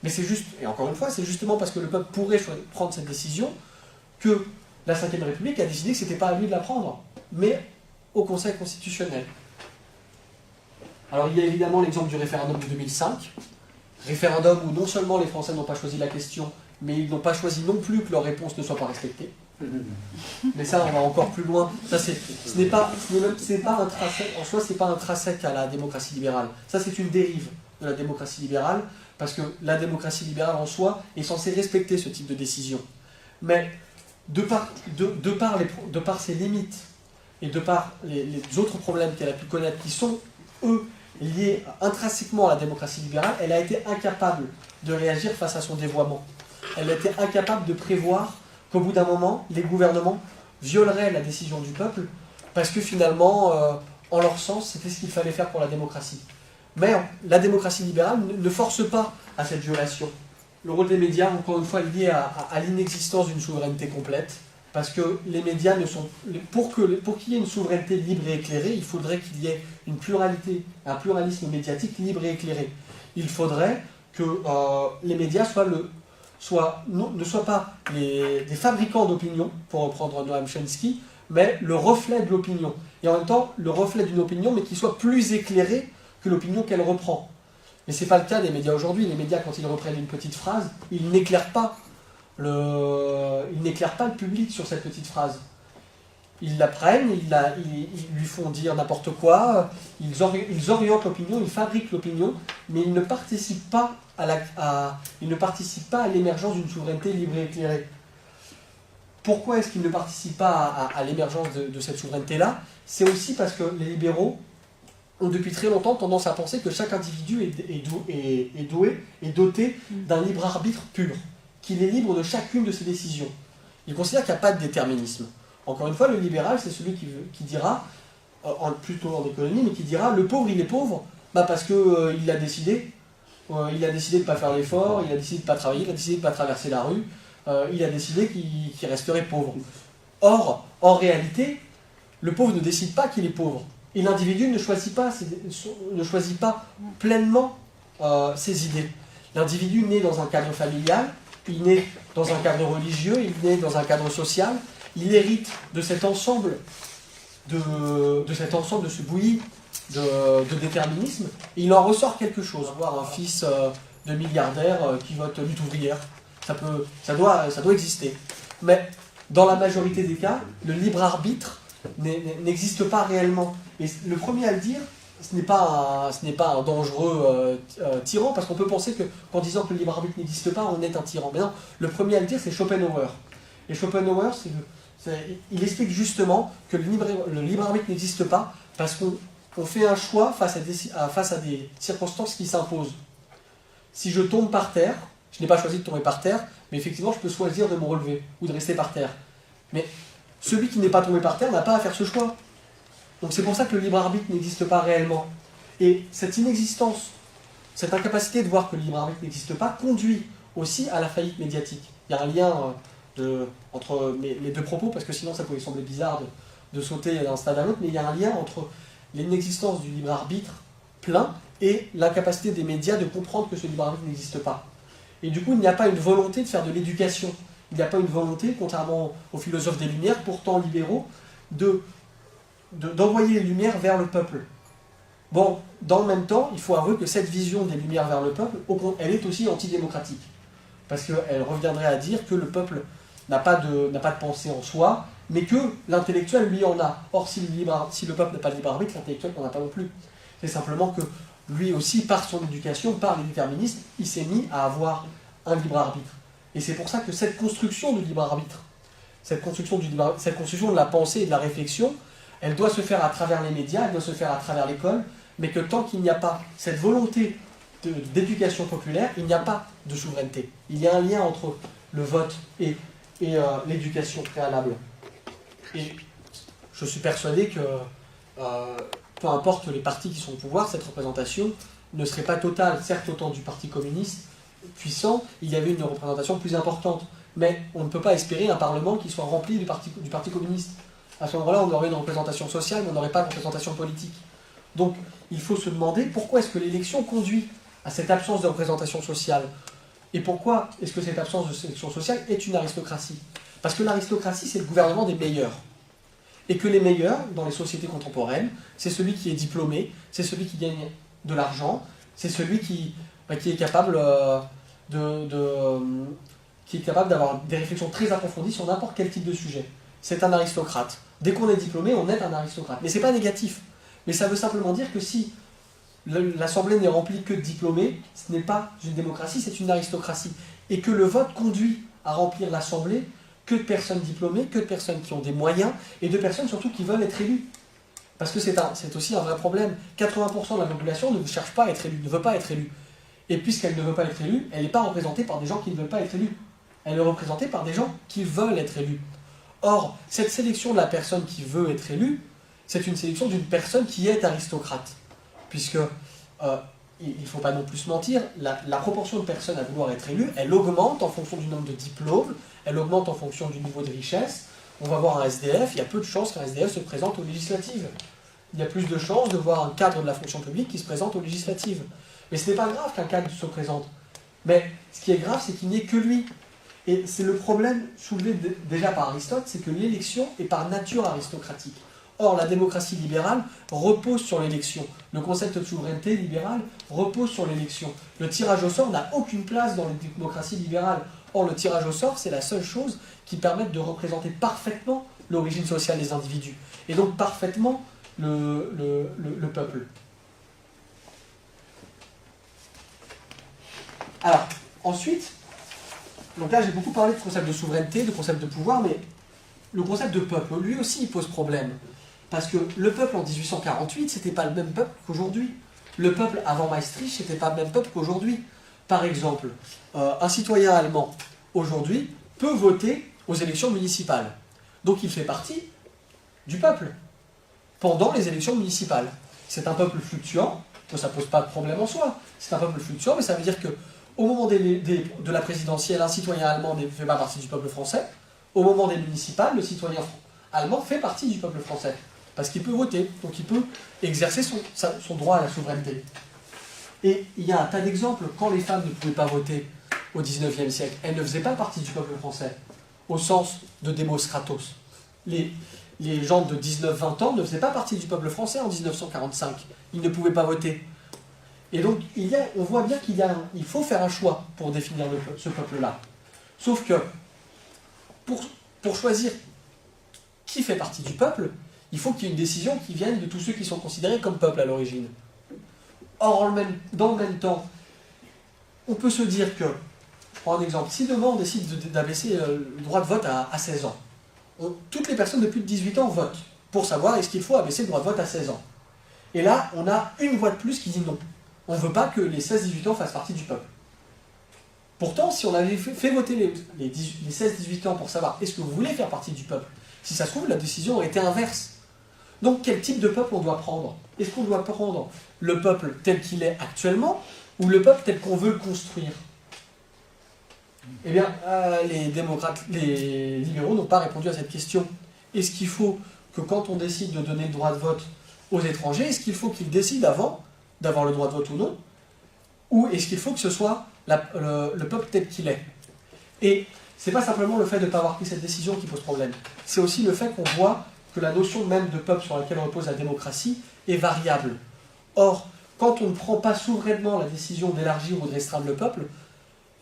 Mais c'est juste, et encore une fois, c'est justement parce que le peuple pourrait prendre cette décision que la Ve République a décidé que ce n'était pas à lui de la prendre, mais au Conseil constitutionnel. Alors il y a évidemment l'exemple du référendum de 2005, référendum où non seulement les Français n'ont pas choisi la question, mais ils n'ont pas choisi non plus que leur réponse ne soit pas respectée. Mais ça, on va encore plus loin. Ça, ce n'est pas intrinsèque, en soi, c'est pas intrinsèque à la démocratie libérale. Ça, c'est une dérive de la démocratie libérale, parce que la démocratie libérale en soi est censée respecter ce type de décision. Mais de par ses limites et de par les autres problèmes qu'elle a pu connaître, qui sont, eux, liés intrinsèquement à la démocratie libérale, elle a été incapable de réagir face à son dévoiement. Elle a été incapable de prévoir qu'au bout d'un moment, les gouvernements violeraient la décision du peuple, parce que finalement, en leur sens, c'était ce qu'il fallait faire pour la démocratie. Mais la démocratie libérale ne force pas à cette violation. Le rôle des médias, encore une fois, est lié à l'inexistence d'une souveraineté complète, parce que les médias ne sont... Pour qu'il y ait une souveraineté libre et éclairée, il faudrait qu'il y ait une pluralité, un pluralisme médiatique libre et éclairé. Il faudrait que les médias ne soient pas des fabricants d'opinion, pour reprendre Noam Chomsky, mais le reflet de l'opinion. Et en même temps, le reflet d'une opinion, mais qui soit plus éclairé que l'opinion qu'elle reprend. Mais ce n'est pas le cas des médias aujourd'hui. Les médias, quand ils reprennent une petite phrase, ils n'éclairent pas le public sur cette petite phrase. Ils la prennent, ils lui font dire n'importe quoi, ils orientent l'opinion, ils fabriquent l'opinion, mais ils ne participent pas à l'émergence d'une souveraineté libre et éclairée. Pourquoi est-ce qu'ils ne participent pas à l'émergence de cette souveraineté-là? C'est aussi parce que les libéraux ont depuis très longtemps tendance à penser que chaque individu est doté d'un libre arbitre pur, qu'il est libre de chacune de ses décisions. Ils considèrent qu'il n'y a pas de déterminisme. Encore une fois, le libéral, c'est celui qui dira, plutôt en économie, mais qui dira le pauvre, il est pauvre parce qu'il il a décidé de ne pas faire l'effort, il a décidé de ne pas travailler, il a décidé de ne pas traverser la rue, il a décidé qu'il resterait pauvre. Or, en réalité, le pauvre ne décide pas qu'il est pauvre. Et l'individu ne choisit pas pleinement ses idées. L'individu naît dans un cadre familial, il naît dans un cadre religieux, il naît dans un cadre social, il hérite de cet ensemble, de ce bouilli de déterminisme, et il en ressort quelque chose. Avoir un fils de milliardaire qui vote lutte ouvrière, ça doit exister. Mais dans la majorité des cas, le libre arbitre n'existe pas réellement. Et le premier à le dire, ce n'est pas un dangereux tyran, parce qu'on peut penser qu'en disant que le libre arbitre n'existe pas, on est un tyran. Mais non, le premier à le dire, c'est Schopenhauer. Et Schopenhauer, il explique justement que le libre arbitre n'existe pas parce qu'on fait un choix face à des circonstances qui s'imposent. Si je tombe par terre, je n'ai pas choisi de tomber par terre, mais effectivement, je peux choisir de me relever ou de rester par terre. Mais celui qui n'est pas tombé par terre n'a pas à faire ce choix. Donc c'est pour ça que le libre arbitre n'existe pas réellement. Et cette inexistence, cette incapacité de voir que le libre arbitre n'existe pas, conduit aussi à la faillite médiatique. Il y a un lien entre les deux propos, parce que sinon ça pouvait sembler bizarre de sauter d'un stade à l'autre, mais il y a un lien entre l'inexistence du libre arbitre plein et l'incapacité des médias de comprendre que ce libre arbitre n'existe pas. Et du coup, il n'y a pas une volonté de faire de l'éducation. Il n'y a pas une volonté, contrairement aux philosophes des Lumières, pourtant libéraux, d'envoyer les Lumières vers le peuple. Bon, dans le même temps, il faut avouer que cette vision des Lumières vers le peuple, elle est aussi antidémocratique. Parce qu'elle reviendrait à dire que le peuple n'a pas de pensée en soi, mais que l'intellectuel, lui, en a. Or, si le peuple n'a pas de libre arbitre, l'intellectuel n'en a pas non plus. C'est simplement que lui aussi, par son éducation, par les déterministes, il s'est mis à avoir un libre arbitre. Et c'est pour ça que cette construction du libre arbitre, cette construction de la pensée et de la réflexion, elle doit se faire à travers les médias, elle doit se faire à travers l'école, mais que tant qu'il n'y a pas cette volonté d'éducation populaire, il n'y a pas de souveraineté. Il y a un lien entre le vote et l'éducation préalable. Et je suis persuadé que, peu importe les partis qui sont au pouvoir, cette représentation ne serait pas totale. Certes, au temps du Parti communiste puissant, il y avait une représentation plus importante, mais on ne peut pas espérer un Parlement qui soit rempli du Parti communiste. À ce moment-là, on aurait une représentation sociale, mais on n'aurait pas de représentation politique. Donc, il faut se demander pourquoi est-ce que l'élection conduit à cette absence de représentation sociale. Et pourquoi est-ce que cette absence de sélection sociale est une aristocratie? Parce que l'aristocratie, c'est le gouvernement des meilleurs. Et que les meilleurs, dans les sociétés contemporaines, c'est celui qui est diplômé, c'est celui qui gagne de l'argent, c'est celui qui est capable qui est capable d'avoir des réflexions très approfondies sur n'importe quel type de sujet. C'est un aristocrate. Dès qu'on est diplômé, on est un aristocrate. Mais ce n'est pas négatif. Mais ça veut simplement dire que si l'Assemblée n'est remplie que de diplômés, ce n'est pas une démocratie, c'est une aristocratie. Et que le vote conduit à remplir l'Assemblée que de personnes diplômées, que de personnes qui ont des moyens, et de personnes surtout qui veulent être élues. Parce que c'est aussi un vrai problème. 80% de la population ne cherche pas à être élue, ne veut pas être élue. Et puisqu'elle ne veut pas être élue, elle n'est pas représentée par des gens qui ne veulent pas être élus. Elle est représentée par des gens qui veulent être élus. Or, cette sélection de la personne qui veut être élue, c'est une sélection d'une personne qui est aristocrate. Puisque, il ne faut pas non plus se mentir, la proportion de personnes à vouloir être élues, elle augmente en fonction du nombre de diplômes, elle augmente en fonction du niveau de richesse. On va voir un SDF, il y a peu de chances qu'un SDF se présente aux législatives. Il y a plus de chances de voir un cadre de la fonction publique qui se présente aux législatives. Mais ce n'est pas grave qu'un cadre se présente. Mais ce qui est grave, c'est qu'il n'y ait que lui. Et c'est le problème soulevé déjà par Aristote, c'est que l'élection est par nature aristocratique. Or, la démocratie libérale repose sur l'élection. Le concept de souveraineté libérale repose sur l'élection. Le tirage au sort n'a aucune place dans les démocraties libérales. Or, le tirage au sort, c'est la seule chose qui permette de représenter parfaitement l'origine sociale des individus. Et donc parfaitement le peuple. Alors, ensuite, donc là j'ai beaucoup parlé de concept de souveraineté, de concept de pouvoir, mais le concept de peuple, lui aussi, il pose problème. Parce que le peuple en 1848, c'était pas le même peuple qu'aujourd'hui. Le peuple avant Maastricht, c'était pas le même peuple qu'aujourd'hui. Par exemple, un citoyen allemand, aujourd'hui, peut voter aux élections municipales. Donc il fait partie du peuple, pendant les élections municipales. C'est un peuple fluctuant, ça ne pose pas de problème en soi. C'est un peuple fluctuant, mais ça veut dire que au moment de la présidentielle, un citoyen allemand ne fait pas partie du peuple français. Au moment des municipales, le citoyen allemand fait partie du peuple français. Parce qu'il peut voter, donc il peut exercer son droit à la souveraineté. Et il y a un tas d'exemples. Quand les femmes ne pouvaient pas voter au XIXe siècle, elles ne faisaient pas partie du peuple français, au sens de Demos Kratos. Les gens de 19-20 ans ne faisaient pas partie du peuple français en 1945. Ils ne pouvaient pas voter. Et donc, on voit bien il faut faire un choix pour définir ce peuple-là. Sauf que, pour choisir qui fait partie du peuple, il faut qu'il y ait une décision qui vienne de tous ceux qui sont considérés comme peuple à l'origine. Or, dans le même temps, on peut se dire que, je prends un exemple, si demain on décide d'abaisser le droit de vote à 16 ans, toutes les personnes de plus de 18 ans votent pour savoir est-ce qu'il faut abaisser le droit de vote à 16 ans. Et là, on a une voix de plus qui dit non. On ne veut pas que les 16-18 ans fassent partie du peuple. Pourtant, si on avait fait voter les 16-18 ans pour savoir est-ce que vous voulez faire partie du peuple, si ça se trouve, la décision aurait été inverse. Donc, quel type de peuple on doit prendre? Est-ce qu'on doit prendre le peuple tel qu'il est actuellement ou le peuple tel qu'on veut le construire? Eh bien, les libéraux n'ont pas répondu à cette question. Est-ce qu'il faut que quand on décide de donner le droit de vote aux étrangers, est-ce qu'il faut qu'ils décident avant d'avoir le droit de vote ou non? Ou est-ce qu'il faut que ce soit le peuple tel qu'il est? Et c'est pas simplement le fait de ne pas avoir pris cette décision qui pose problème. C'est aussi le fait qu'on voit que la notion même de peuple sur laquelle repose la démocratie est variable. Or, quand on ne prend pas souverainement la décision d'élargir ou de restreindre le peuple,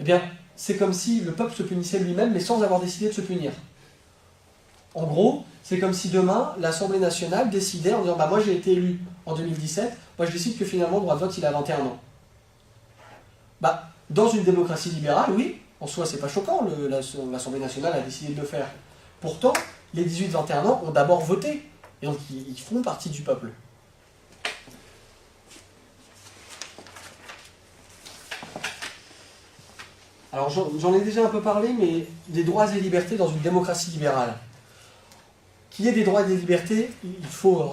eh bien, c'est comme si le peuple se punissait lui-même, mais sans avoir décidé de se punir. En gros, c'est comme si demain, l'Assemblée nationale décidait en disant « moi j'ai été élu en 2017, moi je décide que finalement le droit de vote il a 21 ans ». Dans une démocratie libérale, oui, en soi c'est pas choquant, l'Assemblée nationale a décidé de le faire. Pourtant, les 18-21 ans ont d'abord voté, et donc ils font partie du peuple. Alors j'en ai déjà un peu parlé, mais des droits et libertés dans une démocratie libérale. Qu'il y ait des droits et des libertés, il faut,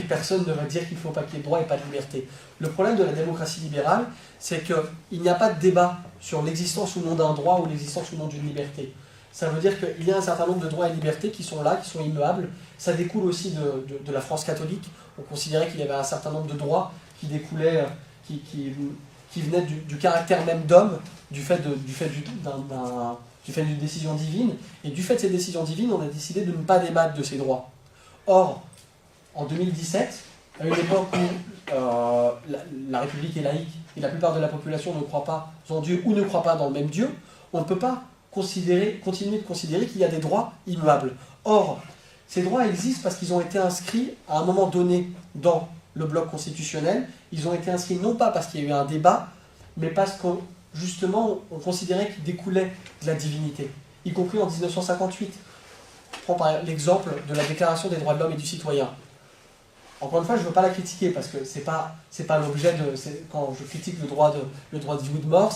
personne ne va dire qu'il ne faut pas qu'il y ait de droits et pas de liberté. Le problème de la démocratie libérale, c'est qu'il n'y a pas de débat sur l'existence ou non d'un droit ou l'existence ou non d'une liberté. Ça veut dire qu'il y a un certain nombre de droits et libertés qui sont là, qui sont immuables. Ça découle aussi de la France catholique. On considérait qu'il y avait un certain nombre de droits qui découlaient, qui qui venait du caractère même d'homme, du fait d'une décision divine, et du fait de ces décisions divines, on a décidé de ne pas débattre de ces droits. Or, en 2017, à une époque où la République est laïque et la plupart de la population ne croit pas en Dieu ou ne croit pas dans le même Dieu, on ne peut pas continuer de considérer qu'il y a des droits immuables. Or, ces droits existent parce qu'ils ont été inscrits à un moment donné dans le bloc constitutionnel. Ils ont été inscrits non pas parce qu'il y a eu un débat, mais parce que justement on considérait qu'ils découlaient de la divinité, y compris en 1958. Je prends par l'exemple de la Déclaration des droits de l'homme et du citoyen. Encore une fois, je ne veux pas la critiquer parce que c'est pas l'objet de. Quand je critique le droit de vie ou de mort,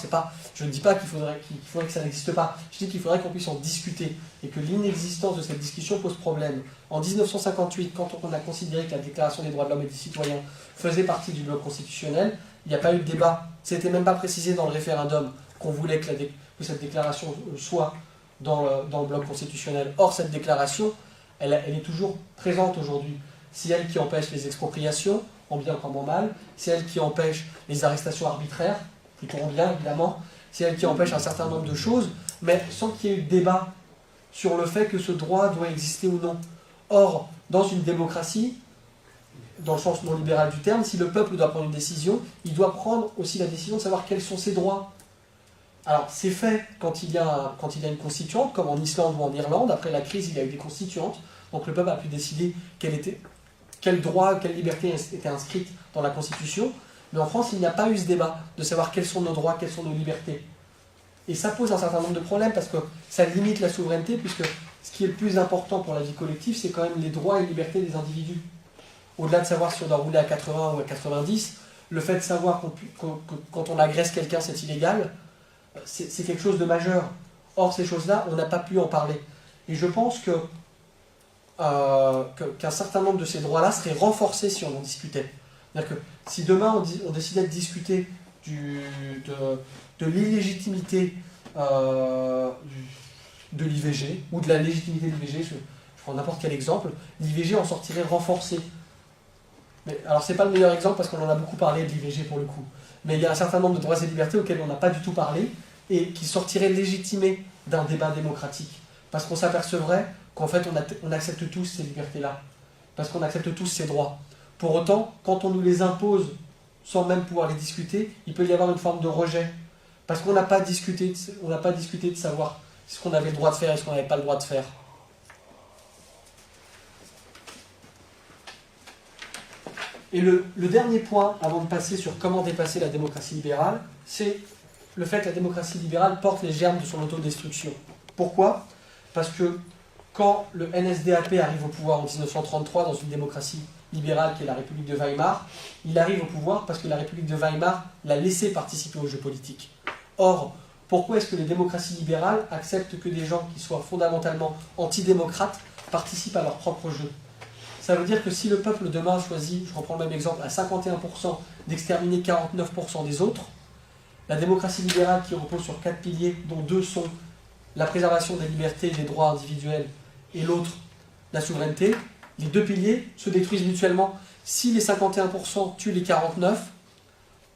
je ne dis pas qu'il faudrait que ça n'existe pas. Je dis qu'il faudrait qu'on puisse en discuter et que l'inexistence de cette discussion pose problème. En 1958, quand on a considéré que la Déclaration des droits de l'homme et du citoyen faisait partie du bloc constitutionnel, il n'y a pas eu de débat. C'était même pas précisé dans le référendum qu'on voulait que cette déclaration soit dans le bloc constitutionnel. Or, cette déclaration, elle est toujours présente aujourd'hui. C'est elle qui empêche les expropriations, en bien comme en mal. C'est elle qui empêche les arrestations arbitraires, plutôt en bien évidemment. C'est elle qui empêche un certain nombre de choses, mais sans qu'il y ait eu de débat sur le fait que ce droit doit exister ou non. Or, dans une démocratie, dans le sens non libéral du terme, si le peuple doit prendre une décision, il doit prendre aussi la décision de savoir quels sont ses droits. Alors, c'est fait quand il y a une constituante, comme en Islande ou en Irlande. Après la crise, il y a eu des constituantes. Donc le peuple a pu décider quels droits, quelles libertés étaient inscrites dans la Constitution. Mais en France, il n'y a pas eu ce débat de savoir quels sont nos droits, quelles sont nos libertés. Et ça pose un certain nombre de problèmes parce que ça limite la souveraineté, puisque ce qui est le plus important pour la vie collective, c'est quand même les droits et libertés des individus. Au-delà de savoir si on doit rouler à 80 ou à 90, le fait de savoir que quand on agresse quelqu'un, c'est illégal, c'est quelque chose de majeur. Or, ces choses-là, on n'a pas pu en parler. Et je pense qu'un certain nombre de ces droits-là seraient renforcés si on en discutait. C'est-à-dire que si demain on décidait de discuter de l'illégitimité de l'IVG, ou de la légitimité de l'IVG, je prends n'importe quel exemple, l'IVG en sortirait renforcé. Mais, alors c'est pas le meilleur exemple parce qu'on en a beaucoup parlé de l'IVG pour le coup, mais il y a un certain nombre de droits et libertés auxquels on n'a pas du tout parlé, et qui sortiraient légitimés d'un débat démocratique. Parce qu'on s'apercevrait qu'en fait on accepte tous ces libertés-là, parce qu'on accepte tous ces droits. Pour autant, quand on nous les impose sans même pouvoir les discuter, il peut y avoir une forme de rejet, parce qu'on n'a pas discuté de savoir ce qu'on avait le droit de faire et ce qu'on n'avait pas le droit de faire. Et le dernier point, avant de passer sur comment dépasser la démocratie libérale, c'est le fait que la démocratie libérale porte les germes de son autodestruction. Pourquoi ? Parce que quand le NSDAP arrive au pouvoir en 1933 dans une démocratie libérale qui est la République de Weimar, il arrive au pouvoir parce que la République de Weimar l'a laissé participer au jeu politique. Or, pourquoi est-ce que les démocraties libérales acceptent que des gens qui soient fondamentalement antidémocrates participent à leur propre jeu ? Ça veut dire que si le peuple demain choisit, je reprends le même exemple, à 51% d'exterminer 49% des autres, la démocratie libérale qui repose sur 4 piliers, dont 2 sont la préservation des libertés et des droits individuels, et l'autre, la souveraineté, les 2 piliers se détruisent mutuellement. Si les 51% tuent les 49%,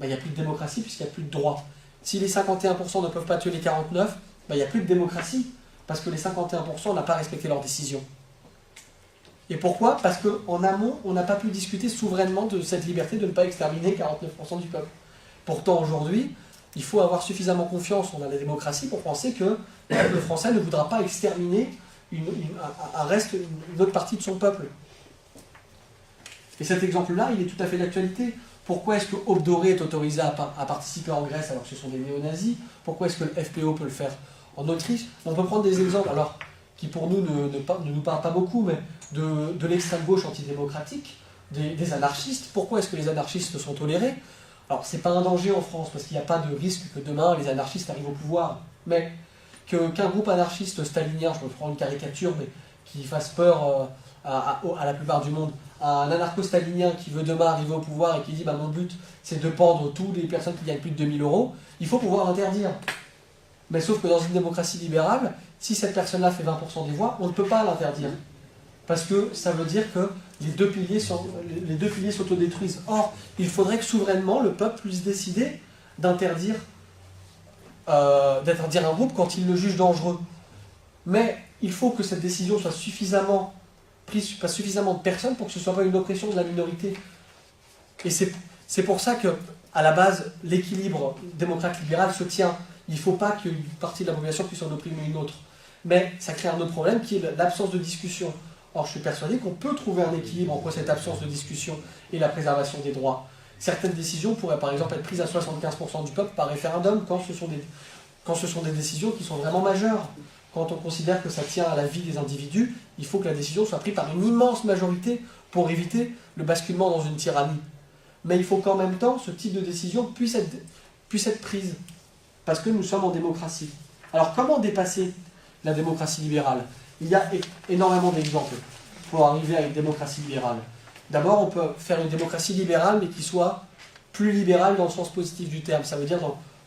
il n'y a plus de démocratie puisqu'il n'y a plus de droits. Si les 51% ne peuvent pas tuer les 49%, il n'y a plus de démocratie parce que les 51% n'ont pas respecté leurs décisions. Et pourquoi ? Parce qu'en amont, on n'a pas pu discuter souverainement de cette liberté de ne pas exterminer 49% du peuple. Pourtant, aujourd'hui, il faut avoir suffisamment confiance en la démocratie pour penser que le peuple français ne voudra pas exterminer une autre partie de son peuple. Et cet exemple-là, il est tout à fait d'actualité. Pourquoi est-ce que Aube Dorée est autorisé à participer en Grèce alors que ce sont des néo-nazis ? Pourquoi est-ce que le FPO peut le faire en Autriche ? On peut prendre des exemples, alors qui pour nous ne nous parlent pas beaucoup, mais de l'extrême gauche antidémocratique, des anarchistes. Pourquoi est-ce que les anarchistes sont tolérés ? Alors, c'est pas un danger en France, parce qu'il n'y a pas de risque que demain les anarchistes arrivent au pouvoir, mais qu'un groupe anarchiste stalinien, je me prends une caricature, mais qui fasse peur à la plupart du monde, un anarcho-stalinien qui veut demain arriver au pouvoir et qui dit mon but c'est de pendre toutes les personnes qui gagnent plus de 2000 €, il faut pouvoir interdire. Mais sauf que dans une démocratie libérale, si cette personne-là fait 20% des voix, on ne peut pas l'interdire. Parce que ça veut dire que les deux piliers s'autodétruisent. Or, il faudrait que souverainement le peuple puisse décider d'interdire un groupe quand il le juge dangereux. Mais il faut que cette décision soit suffisamment prise par suffisamment de personnes pour que ce ne soit pas une oppression de la minorité. Et c'est pour ça que, à la base, l'équilibre démocrate-libéral se tient. Il ne faut pas qu'une partie de la population puisse en opprimer une autre. Mais ça crée un autre problème qui est l'absence de discussion. Or, je suis persuadé qu'on peut trouver un équilibre entre cette absence de discussion et la préservation des droits. Certaines décisions pourraient par exemple être prises à 75% du peuple par référendum quand ce sont des décisions qui sont vraiment majeures. Quand on considère que ça tient à la vie des individus, il faut que la décision soit prise par une immense majorité pour éviter le basculement dans une tyrannie. Mais il faut qu'en même temps, ce type de décision puisse être prise. Parce que nous sommes en démocratie. Alors comment dépasser la démocratie libérale? Il y a énormément d'exemples pour arriver à une démocratie libérale. D'abord, on peut faire une démocratie libérale, mais qui soit plus libérale dans le sens positif du terme. Ça veut dire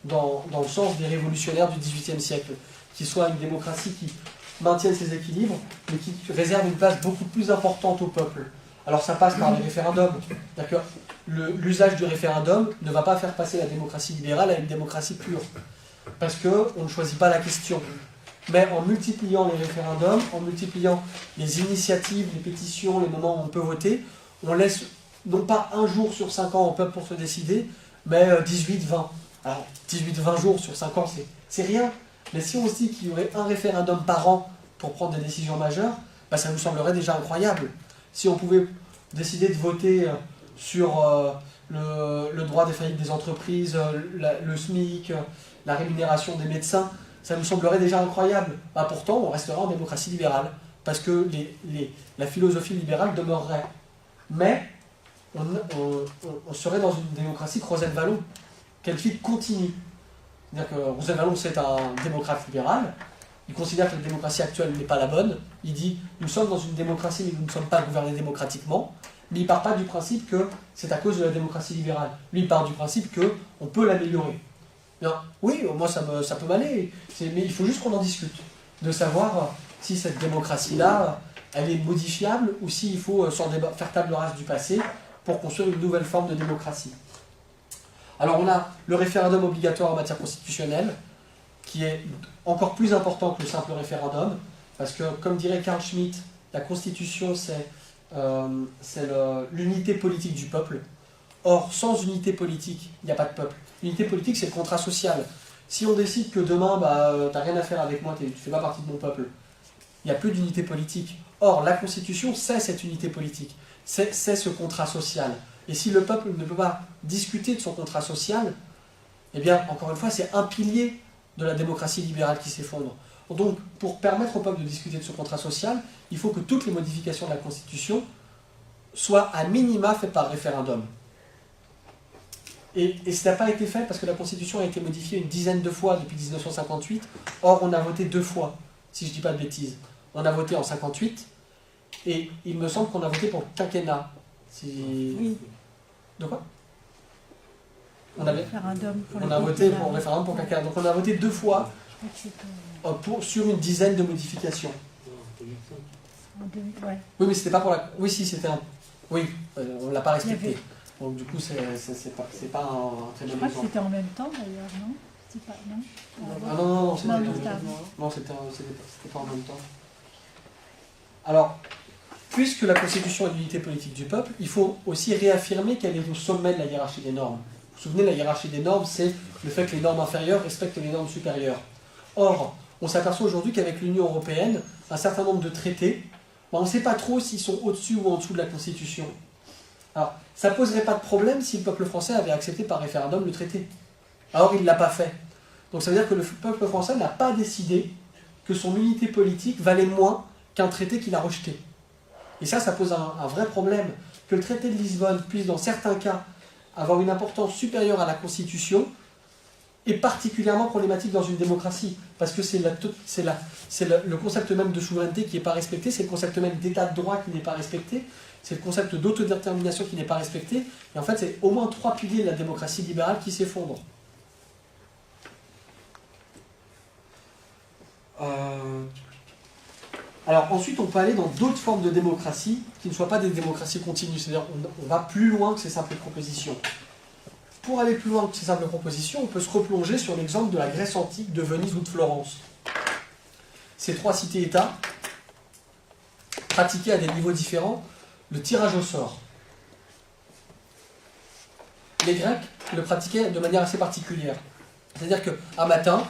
dans le sens des révolutionnaires du XVIIIe siècle. Qui soit une démocratie qui maintienne ses équilibres, mais qui réserve une place beaucoup plus importante au peuple. Alors ça passe par les référendums. L'usage du référendum ne va pas faire passer la démocratie libérale à une démocratie pure. Parce qu'on ne choisit pas la question. Mais en multipliant les référendums, en multipliant les initiatives, les pétitions, les moments où on peut voter, on laisse non pas un jour sur 5 ans au peuple pour se décider, mais 18-20. Alors 18-20 jours sur 5 ans, c'est rien. Mais si on se dit qu'il y aurait un référendum par an pour prendre des décisions majeures, bah ça nous semblerait déjà incroyable. Si on pouvait décider de voter sur le droit des faillites des entreprises, le SMIC, la rémunération des médecins, ça nous semblerait déjà incroyable. Bah pourtant, on resterait en démocratie libérale, parce que la philosophie libérale demeurerait. Mais on serait dans une démocratie que Rosette Vallon qualifie de continue. C'est-à-dire que Rosette Vallon, c'est un démocrate libéral. Il considère que la démocratie actuelle n'est pas la bonne. Il dit, nous sommes dans une démocratie, mais nous ne sommes pas gouvernés démocratiquement. Mais il ne part pas du principe que c'est à cause de la démocratie libérale. Lui, il part du principe qu'on peut l'améliorer. Oui, moi ça peut m'aller, mais il faut juste qu'on en discute. De savoir si cette démocratie-là, elle est modifiable ou s'il faut faire table rase du passé pour construire une nouvelle forme de démocratie. Alors on a le référendum obligatoire en matière constitutionnelle, qui est encore plus important que le simple référendum, parce que, comme dirait Carl Schmitt, la Constitution, c'est l'unité politique du peuple. Or, sans unité politique, il n'y a pas de peuple. L'unité politique, c'est le contrat social. Si on décide que demain, t'as rien à faire avec moi, tu ne fais pas partie de mon peuple, il n'y a plus d'unité politique. Or, la Constitution, c'est cette unité politique. C'est ce contrat social. Et si le peuple ne peut pas discuter de son contrat social, eh bien, encore une fois, c'est un pilier de la démocratie libérale qui s'effondre. Donc, pour permettre au peuple de discuter de ce contrat social, il faut que toutes les modifications de la Constitution soient à minima faites par référendum. Et ça n'a pas été fait parce que la Constitution a été modifiée une dizaine de fois depuis 1958. Or, on a voté 2 fois, si je ne dis pas de bêtises. On a voté en 58, et il me semble qu'on a voté pour le quinquennat. Oui. De quoi on a voté pour le référendum pour le quinquennat. Donc on a voté 2 fois sur une dizaine de modifications. Ouais. Oui, mais c'était pas pour la... Oui, si, c'était un... Oui, on ne l'a pas respecté. Donc du coup, c'est pas un très bon exemple. Je crois que c'était en même temps d'ailleurs, non? Ah non, c'était pas en même temps. Alors, puisque la Constitution est l'unité politique du peuple, il faut aussi réaffirmer qu'elle est au sommet de la hiérarchie des normes. Vous vous souvenez, la hiérarchie des normes, c'est le fait que les normes inférieures respectent les normes supérieures. Or, on s'aperçoit aujourd'hui qu'avec l'Union européenne, un certain nombre de traités, on ne sait pas trop s'ils sont au-dessus ou en dessous de la Constitution. Alors, ça ne poserait pas de problème si le peuple français avait accepté par référendum le traité. Alors, il ne l'a pas fait. Donc ça veut dire que le peuple français n'a pas décidé que son unité politique valait moins qu'un traité qu'il a rejeté. Et ça pose un vrai problème. Que le traité de Lisbonne puisse, dans certains cas, avoir une importance supérieure à la Constitution, est particulièrement problématique dans une démocratie. Parce que c'est le concept même de souveraineté qui n'est pas respecté, c'est le concept même d'état de droit qui n'est pas respecté, c'est le concept d'autodétermination qui n'est pas respecté. Et en fait, c'est au moins 3 piliers de la démocratie libérale qui s'effondrent. Alors ensuite, on peut aller dans d'autres formes de démocratie qui ne soient pas des démocraties continues. C'est-à-dire on va plus loin que ces simples propositions. pour aller plus loin que ces simples propositions, on peut se replonger sur l'exemple de la Grèce antique, de Venise ou de Florence. Ces trois cités-États pratiquaient à des niveaux différents le tirage au sort. Les Grecs le pratiquaient de manière assez particulière. C'est-à-dire qu'un matin,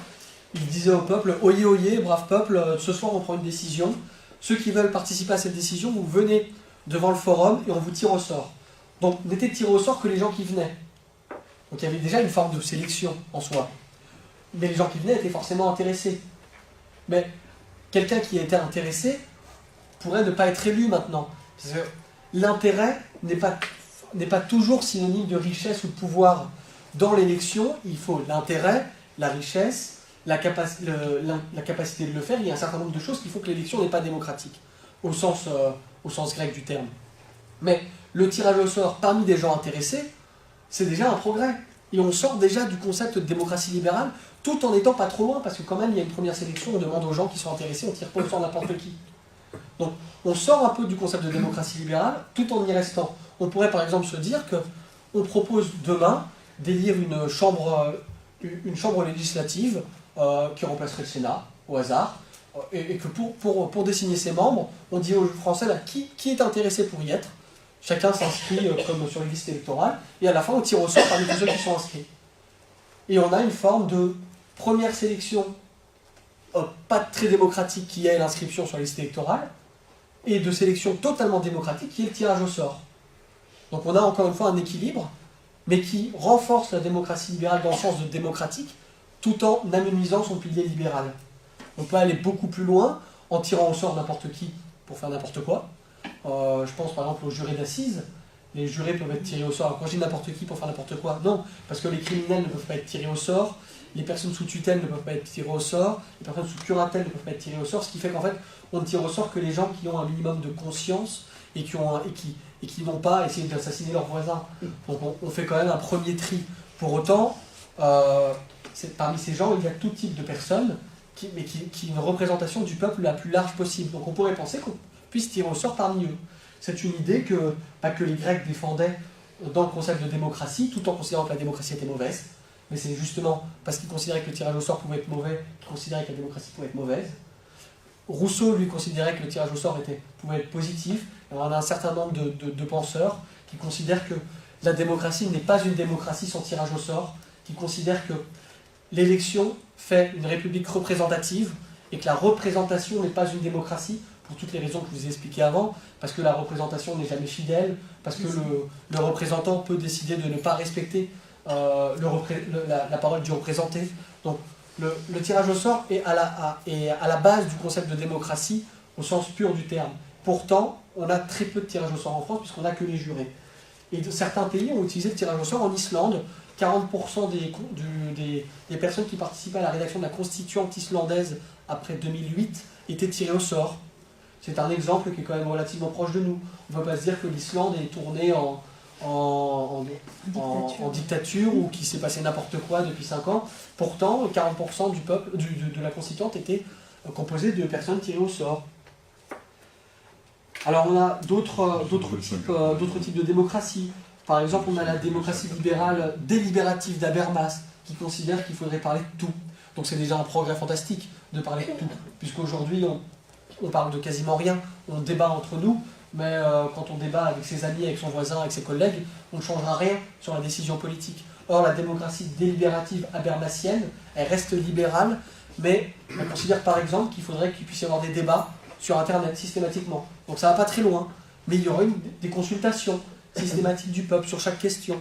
ils disaient au peuple « Oyez, oyez, brave peuple, ce soir on prend une décision. Ceux qui veulent participer à cette décision, vous venez devant le forum et on vous tire au sort. » Donc n'étaient tirés au sort que les gens qui venaient. Donc il y avait déjà une forme de sélection en soi. Mais les gens qui venaient étaient forcément intéressés. Mais quelqu'un qui était intéressé pourrait ne pas être élu maintenant. Parce que l'intérêt n'est pas toujours synonyme de richesse ou de pouvoir. Dans l'élection, il faut l'intérêt, la richesse, la capacité de le faire. Il y a un certain nombre de choses qui font que l'élection n'est pas démocratique, au sens grec du terme. Mais le tirage au sort parmi des gens intéressés, c'est déjà un progrès. Et on sort déjà du concept de démocratie libérale, tout en n'étant pas trop loin, parce que quand même, il y a une première sélection, on demande aux gens qui sont intéressés, on ne tire pas au sort n'importe qui. Donc, on sort un peu du concept de démocratie libérale, tout en y restant. On pourrait par exemple se dire qu'on propose demain d'élire une chambre législative qui remplacerait le Sénat, au hasard, et que pour désigner ses membres, on dit aux Français là, qui est intéressé pour y être. Chacun s'inscrit comme sur les listes électorales, et à la fin on tire au sort parmi tous ceux qui sont inscrits. Et on a une forme de première sélection pas très démocratique qui est l'inscription sur les listes électorales, et de sélection totalement démocratique qui est le tirage au sort. Donc on a encore une fois un équilibre, mais qui renforce la démocratie libérale dans le sens de démocratique, tout en amenuisant son pilier libéral. On peut aller beaucoup plus loin en tirant au sort n'importe qui pour faire n'importe quoi. Je pense par exemple aux jurés d'assises. Les jurés peuvent être tirés au sort. Alors quand je dis n'importe qui pour faire n'importe quoi, non, parce que les criminels ne peuvent pas être tirés au sort, les personnes sous tutelle ne peuvent pas être tirées au sort, les personnes sous curatelle ne peuvent pas être tirées au sort, ce qui fait qu'en fait, on ne tire au sort que les gens qui ont un minimum de conscience et qui n'ont pas essayé d'assassiner leurs voisins. Donc on fait quand même un premier tri. Pour autant, parmi ces gens, il y a tout type de personnes, mais qui ont une représentation du peuple la plus large possible. Donc on pourrait penser qu'on puisse tirer au sort parmi eux. C'est une idée que les Grecs défendaient dans le concept de démocratie, tout en considérant que la démocratie était mauvaise. Mais c'est justement parce qu'ils considéraient que le tirage au sort pouvait être mauvais qu'ils considéraient que la démocratie pouvait être mauvaise. Rousseau, lui, considérait que le tirage au sort pouvait être positif. Et on a un certain nombre de penseurs qui considèrent que la démocratie n'est pas une démocratie sans tirage au sort, qui considèrent que l'élection fait une république représentative et que la représentation n'est pas une démocratie, pour toutes les raisons que je vous ai expliquées avant, parce que la représentation n'est jamais fidèle, parce que le représentant peut décider de ne pas respecter la parole du représenté. Donc le tirage au sort est à la base du concept de démocratie au sens pur du terme. Pourtant, on a très peu de tirage au sort en France puisqu'on n'a que les jurés. Et certains pays ont utilisé le tirage au sort. En Islande, 40% des personnes qui participaient à la rédaction de la constituante islandaise après 2008 étaient tirées au sort. C'est un exemple qui est quand même relativement proche de nous. On ne va pas se dire que l'Islande est tournée en dictature ou qu'il s'est passé n'importe quoi depuis 5 ans. Pourtant, 40% du peuple, de la constituante était composé de personnes tirées au sort. Alors on a d'autres types de démocratie. Par exemple, on a la démocratie libérale délibérative d'Habermas, qui considère qu'il faudrait parler de tout. Donc c'est déjà un progrès fantastique de parler de tout, puisqu'aujourd'hui on parle de quasiment rien, on débat entre nous, mais quand on débat avec ses amis, avec son voisin, avec ses collègues, on ne changera rien sur la décision politique. Or, la démocratie délibérative habermasienne, elle reste libérale, mais on considère par exemple qu'il faudrait qu'il puisse y avoir des débats sur Internet systématiquement. Donc ça ne va pas très loin, mais il y aura des consultations systématiques du peuple sur chaque question.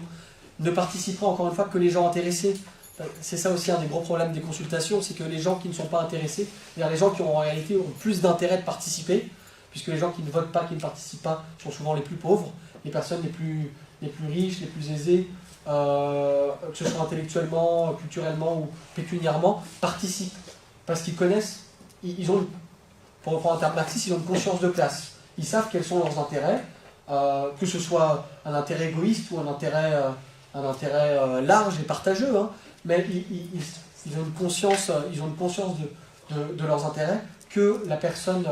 Ne participeront encore une fois que les gens intéressés. C'est ça aussi un des gros problèmes des consultations, c'est que les gens qui ne sont pas intéressés, c'est-à-dire les gens qui en réalité ont plus d'intérêt de participer, puisque les gens qui ne votent pas, qui ne participent pas, sont souvent les plus pauvres, les personnes les plus riches, les plus aisées, que ce soit intellectuellement, culturellement ou pécuniairement, participent. Parce qu'ils connaissent, ils ont, pour reprendre un terme marxiste, ils ont une conscience de classe. Ils savent quels sont leurs intérêts, que ce soit un intérêt égoïste ou un intérêt large et partageux, hein, mais ils ont une conscience, de leurs intérêts que la personne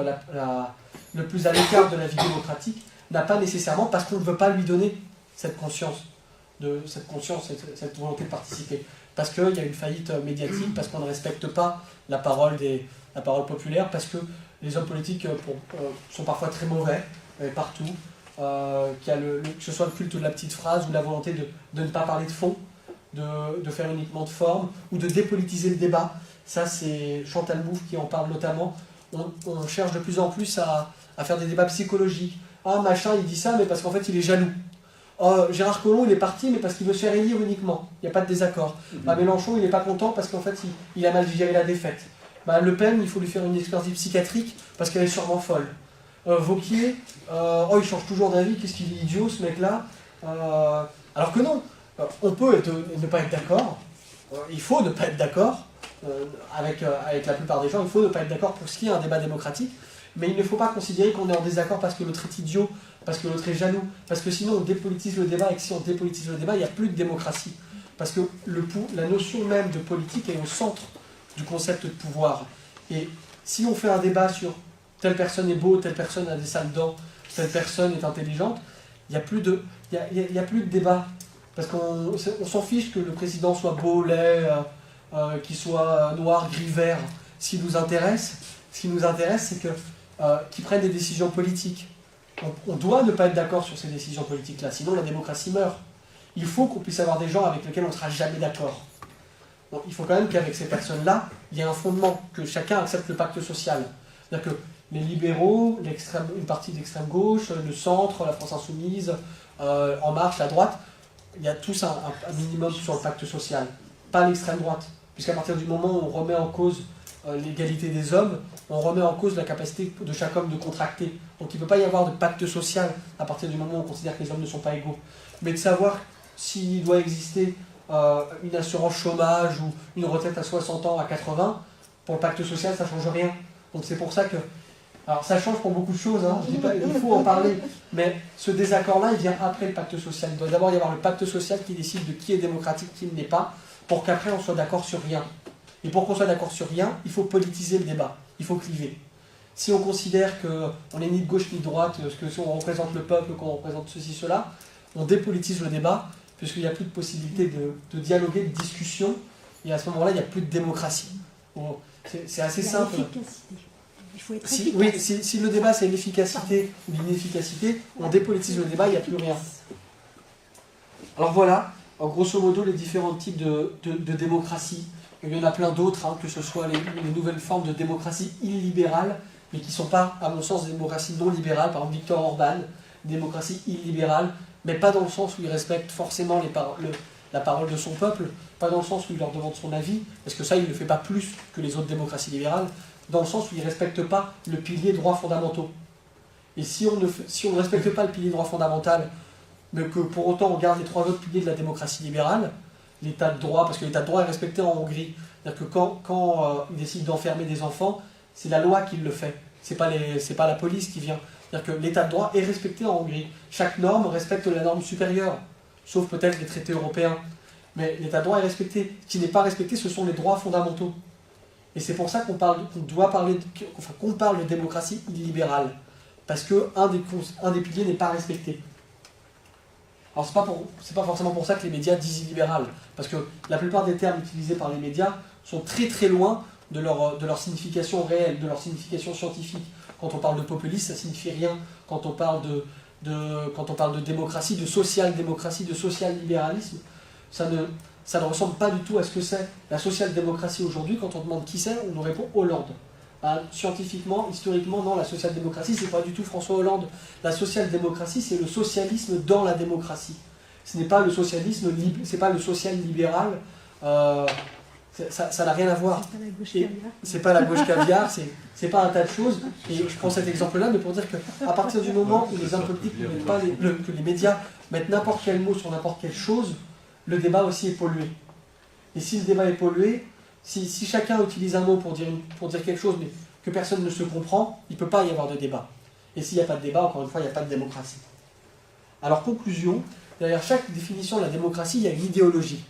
le plus à l'écart de la vie démocratique n'a pas nécessairement, parce qu'on ne veut pas lui donner cette conscience de cette conscience, cette volonté de participer. Parce qu'il y a une faillite médiatique, parce qu'on ne respecte pas la parole populaire, parce que les hommes politiques sont parfois très mauvais, partout, qu'il y a que ce soit le culte de la petite phrase ou la volonté de ne pas parler de fond, de faire uniquement de forme, ou de dépolitiser le débat. Ça, c'est Chantal Mouffe qui en parle notamment. On cherche de plus en plus à faire des débats psychologiques. Ah, machin, il dit ça, mais parce qu'en fait, il est jaloux. Oh, Gérard Collomb, il est parti, mais parce qu'il veut se faire élire uniquement. Il n'y a pas de désaccord. Bah, Mélenchon, il n'est pas content parce qu'en fait, il a mal digéré la défaite. Bah, Le Pen, il faut lui faire une expertise psychiatrique parce qu'elle est sûrement folle. Wauquiez, il change toujours d'avis, qu'est-ce qu'il est idiot, ce mec-là. Alors que non, on peut ne pas être d'accord. Il faut ne pas être d'accord. Avec la plupart des gens, il faut ne pas être d'accord pour ce qui est un débat démocratique. Mais il ne faut pas considérer qu'on est en désaccord parce que l'autre est idiot, parce que l'autre est jaloux, parce que sinon on dépolitise le débat, et que si on dépolitise le débat, il n'y a plus de démocratie. Parce que la notion même de politique est au centre du concept de pouvoir. Et si on fait un débat sur telle personne est beau, telle personne a des sales dents, telle personne est intelligente, il n'y a plus de débat. Parce qu'on s'en fiche que le président soit beau, laid, qu'il soit noir, gris, vert. Ce qui nous intéresse, c'est qu'ils prennent des décisions politiques. On doit ne pas être d'accord sur ces décisions politiques-là, sinon la démocratie meurt. Il faut qu'on puisse avoir des gens avec lesquels on ne sera jamais d'accord. Donc, il faut quand même qu'avec ces personnes-là, il y ait un fondement, que chacun accepte le pacte social. C'est-à-dire que les libéraux, une partie de l'extrême gauche, le centre, la France insoumise, En Marche, la droite, il y a tous un minimum sur le pacte social. Pas l'extrême droite. Puisqu'à partir du moment où on remet en cause l'égalité des hommes, on remet en cause la capacité de chaque homme de contracter. Donc il ne peut pas y avoir de pacte social à partir du moment où on considère que les hommes ne sont pas égaux. Mais de savoir s'il doit exister une assurance chômage ou une retraite à 60 ans, à 80, pour le pacte social, ça ne change rien. Donc c'est pour ça que... Alors ça change pour beaucoup de choses, hein. Je dis pas, il faut en parler, mais ce désaccord-là, il vient après le pacte social. Il doit d'abord y avoir le pacte social qui décide de qui est démocratique, qui ne l'est pas, pour qu'après on soit d'accord sur rien. Et pour qu'on soit d'accord sur rien, il faut politiser le débat, il faut cliver. Si on considère qu'on n'est ni de gauche ni de droite, que si on représente le peuple, qu'on représente ceci, cela, on dépolitise le débat, puisqu'il n'y a plus de possibilité de dialoguer, de discussion, et à ce moment-là, il n'y a plus de démocratie. Bon, c'est assez simple. Il faut être Oui, si le débat c'est l'efficacité ou l'inefficacité, on dépolitise le débat, il n'y a plus rien. Alors voilà, en grosso modo, les différents types de démocratie. Il y en a plein d'autres, hein, que ce soit les nouvelles formes de démocratie illibérale, mais qui ne sont pas, à mon sens, des démocraties non libérales. Par exemple, Viktor Orban, démocratie illibérale, mais pas dans le sens où il respecte forcément la parole de son peuple, pas dans le sens où il leur demande son avis, parce que ça, il ne le fait pas plus que les autres démocraties libérales, dans le sens où il ne respecte pas le pilier droits fondamentaux. Et si on ne respecte pas le pilier droit fondamental, mais que pour autant on garde les trois autres piliers de la démocratie libérale, l'état de droit, parce que l'état de droit est respecté en Hongrie, c'est-à-dire que quand ils décident d'enfermer des enfants, c'est la loi qui le fait, c'est pas la police qui vient. C'est-à-dire que l'état de droit est respecté en Hongrie. Chaque norme respecte la norme supérieure, sauf peut-être les traités européens. Mais l'état de droit est respecté. Ce qui n'est pas respecté, ce sont les droits fondamentaux. Et c'est pour ça qu'on parle de démocratie illibérale. Parce qu'un des piliers n'est pas respecté. Alors c'est pas forcément pour ça que les médias disent illibéral. Parce que la plupart des termes utilisés par les médias sont très très loin de leur signification réelle, de leur signification scientifique. Quand on parle de populisme, ça ne signifie rien. Quand on parle de démocratie, de social-démocratie, de social-libéralisme, ça ne ressemble pas du tout à ce que c'est la social-démocratie aujourd'hui. Quand on demande qui c'est, on nous répond Hollande. Scientifiquement, historiquement, non, la social-démocratie, c'est pas du tout François Hollande. La social-démocratie, c'est le socialisme dans la démocratie. Ce n'est pas le socialisme, c'est pas le social-libéral. Ça n'a rien à voir. C'est pas la gauche caviar, c'est pas un tas de choses. Et je prends cet exemple-là, mais pour dire qu'à partir du moment où les hommes politiques ne mettent pas que les médias mettent n'importe quel mot sur n'importe quelle chose, le débat aussi est pollué. Et si le débat est pollué, si chacun utilise un mot pour dire quelque chose, mais que personne ne se comprend, il ne peut pas y avoir de débat. Et s'il n'y a pas de débat, encore une fois, il n'y a pas de démocratie. Alors, conclusion, derrière chaque définition de la démocratie, il y a une idéologie.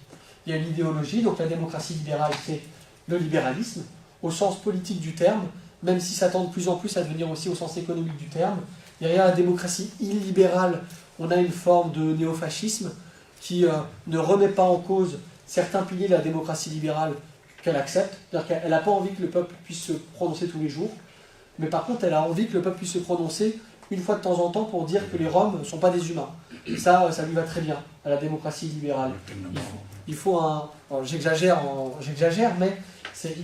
Il y a une idéologie, donc la démocratie libérale, c'est le libéralisme, au sens politique du terme, même si ça tend de plus en plus à devenir aussi au sens économique du terme. Derrière la démocratie illibérale, on a une forme de néofascisme, qui ne remet pas en cause certains piliers de la démocratie libérale qu'elle accepte. C'est-à-dire qu'elle n'a pas envie que le peuple puisse se prononcer tous les jours, mais par contre elle a envie que le peuple puisse se prononcer une fois de temps en temps pour dire que les Roms ne sont pas des humains. Et ça lui va très bien à la démocratie libérale. Il faut un... J'exagère, mais c'est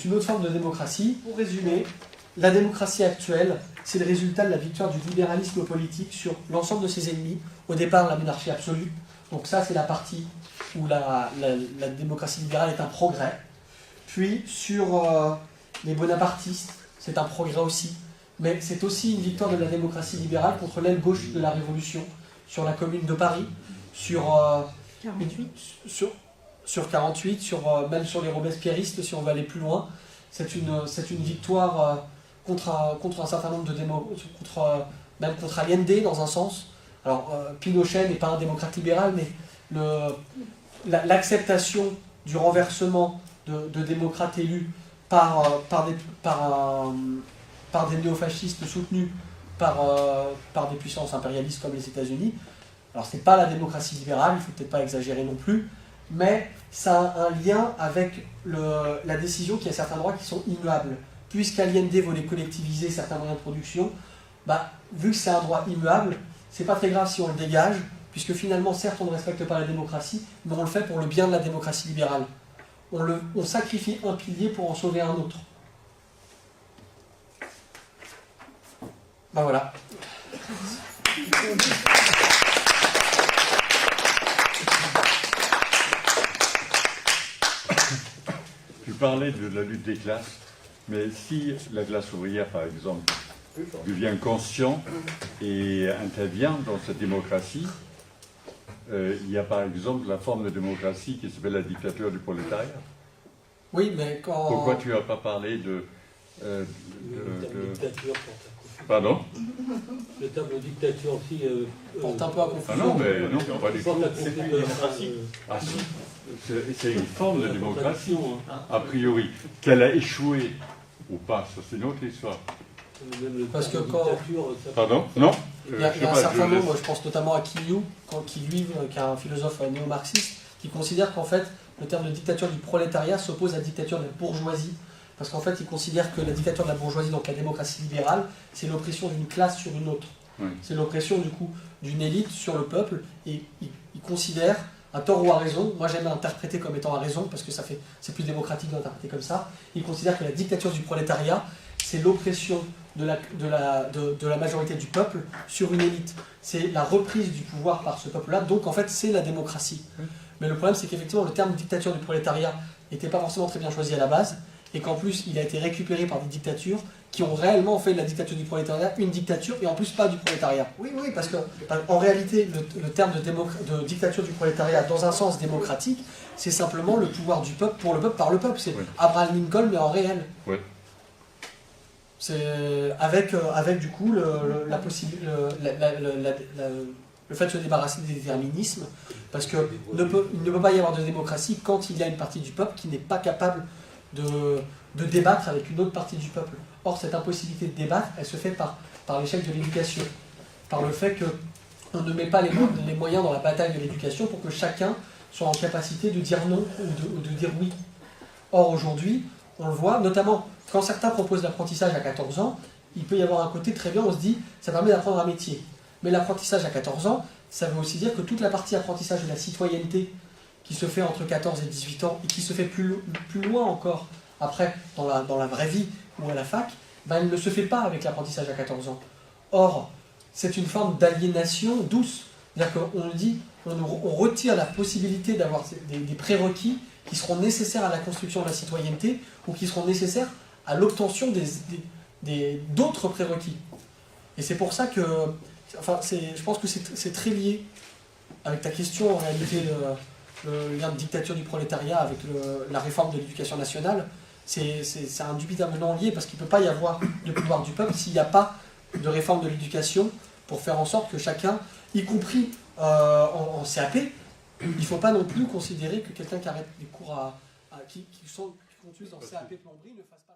une autre forme de démocratie. Pour résumer, la démocratie actuelle, c'est le résultat de la victoire du libéralisme politique sur l'ensemble de ses ennemis. Au départ, la monarchie absolue. Donc ça, c'est la partie où la démocratie libérale est un progrès. Puis, sur les bonapartistes, c'est un progrès aussi. Mais c'est aussi une victoire de la démocratie libérale contre l'aile gauche de la Révolution, sur la Commune de Paris, sur 48, même sur les robespierristes, si on va aller plus loin. C'est une victoire contre un certain nombre de même contre Allende dans un sens. Alors Pinochet n'est pas un démocrate libéral, mais l'acceptation du renversement de démocrates élus par des néofascistes soutenus par des puissances impérialistes comme les États-Unis. Alors c'est pas la démocratie libérale, il faut peut-être pas exagérer non plus, mais ça a un lien avec la décision qu'il y a certains droits qui sont immuables. Puisqu'Allende voulait collectiviser certains moyens de production, vu que c'est un droit immuable, c'est pas très grave si on le dégage, puisque finalement, certes, on ne respecte pas la démocratie, mais on le fait pour le bien de la démocratie libérale. On sacrifie un pilier pour en sauver un autre. Voilà. Tu parlais de la lutte des classes, mais si la classe ouvrière, par exemple, devient conscient et intervient dans cette démocratie, il y a par exemple la forme de démocratie qui s'appelle la dictature du prolétariat. Oui, mais quand... Pourquoi tu n'as pas parlé de dictature Pardon? Le terme de dictature aussi... porte un peu à confusion. Ah non, mais non, pas du tout. C'est une démocratie. Ah si, c'est une forme de démocratie, a priori. Qu'elle a échoué ou pas, ça c'est une autre histoire. Parce que quand... Pardon? Non? Il y a un certain nombre, je pense notamment à Quilliou, qui est un philosophe néo-marxiste, qui considère qu'en fait, le terme de dictature du prolétariat s'oppose à la dictature de la bourgeoisie. Parce qu'en fait, il considère que la dictature de la bourgeoisie, donc la démocratie libérale, c'est l'oppression d'une classe sur une autre. Oui. C'est l'oppression, du coup, d'une élite sur le peuple. Et il considère, à tort ou à raison, moi j'aime interpréter comme étant à raison, parce que c'est plus démocratique d'interpréter comme ça, il considère que la dictature du prolétariat, c'est l'oppression de la majorité du peuple sur une élite. C'est la reprise du pouvoir par ce peuple-là, donc en fait, c'est la démocratie. Oui. Mais le problème, c'est qu'effectivement, le terme dictature du prolétariat n'était pas forcément très bien choisi à la base, et qu'en plus il a été récupéré par des dictatures qui ont réellement fait de la dictature du prolétariat une dictature, et en plus pas du prolétariat. Oui, parce que en réalité le terme de dictature du prolétariat dans un sens démocratique, c'est simplement le pouvoir du peuple pour le peuple par le peuple. C'est Abraham Lincoln mais en réel. Oui. C'est avec du coup le fait de se débarrasser des déterminismes, parce qu'il ne peut pas y avoir de démocratie quand il y a une partie du peuple qui n'est pas capable de débattre avec une autre partie du peuple. Or, cette impossibilité de débattre, elle se fait par l'échec de l'éducation, par le fait qu'on ne met pas les moyens dans la bataille de l'éducation pour que chacun soit en capacité de dire non ou de dire oui. Or, aujourd'hui, on le voit, notamment quand certains proposent l'apprentissage à 14 ans, il peut y avoir un côté très bien, on se dit, ça permet d'apprendre un métier. Mais l'apprentissage à 14 ans, ça veut aussi dire que toute la partie apprentissage de la citoyenneté qui se fait entre 14 et 18 ans, et qui se fait plus loin encore, après, dans la vraie vie ou à la fac, elle ne se fait pas avec l'apprentissage à 14 ans. Or, c'est une forme d'aliénation douce. C'est-à-dire qu'on dit, on retire la possibilité d'avoir des prérequis qui seront nécessaires à la construction de la citoyenneté, ou qui seront nécessaires à l'obtention d'autres prérequis. Et c'est pour ça que, je pense que c'est très lié avec ta question, en réalité, le lien de dictature du prolétariat avec la réforme de l'éducation nationale. C'est indubitablement lié, parce qu'il ne peut pas y avoir de pouvoir du peuple s'il n'y a pas de réforme de l'éducation pour faire en sorte que chacun, y compris en CAP, il ne faut pas non plus considérer que quelqu'un qui arrête les cours qui conduisent en CAP plomberie ne fasse pas...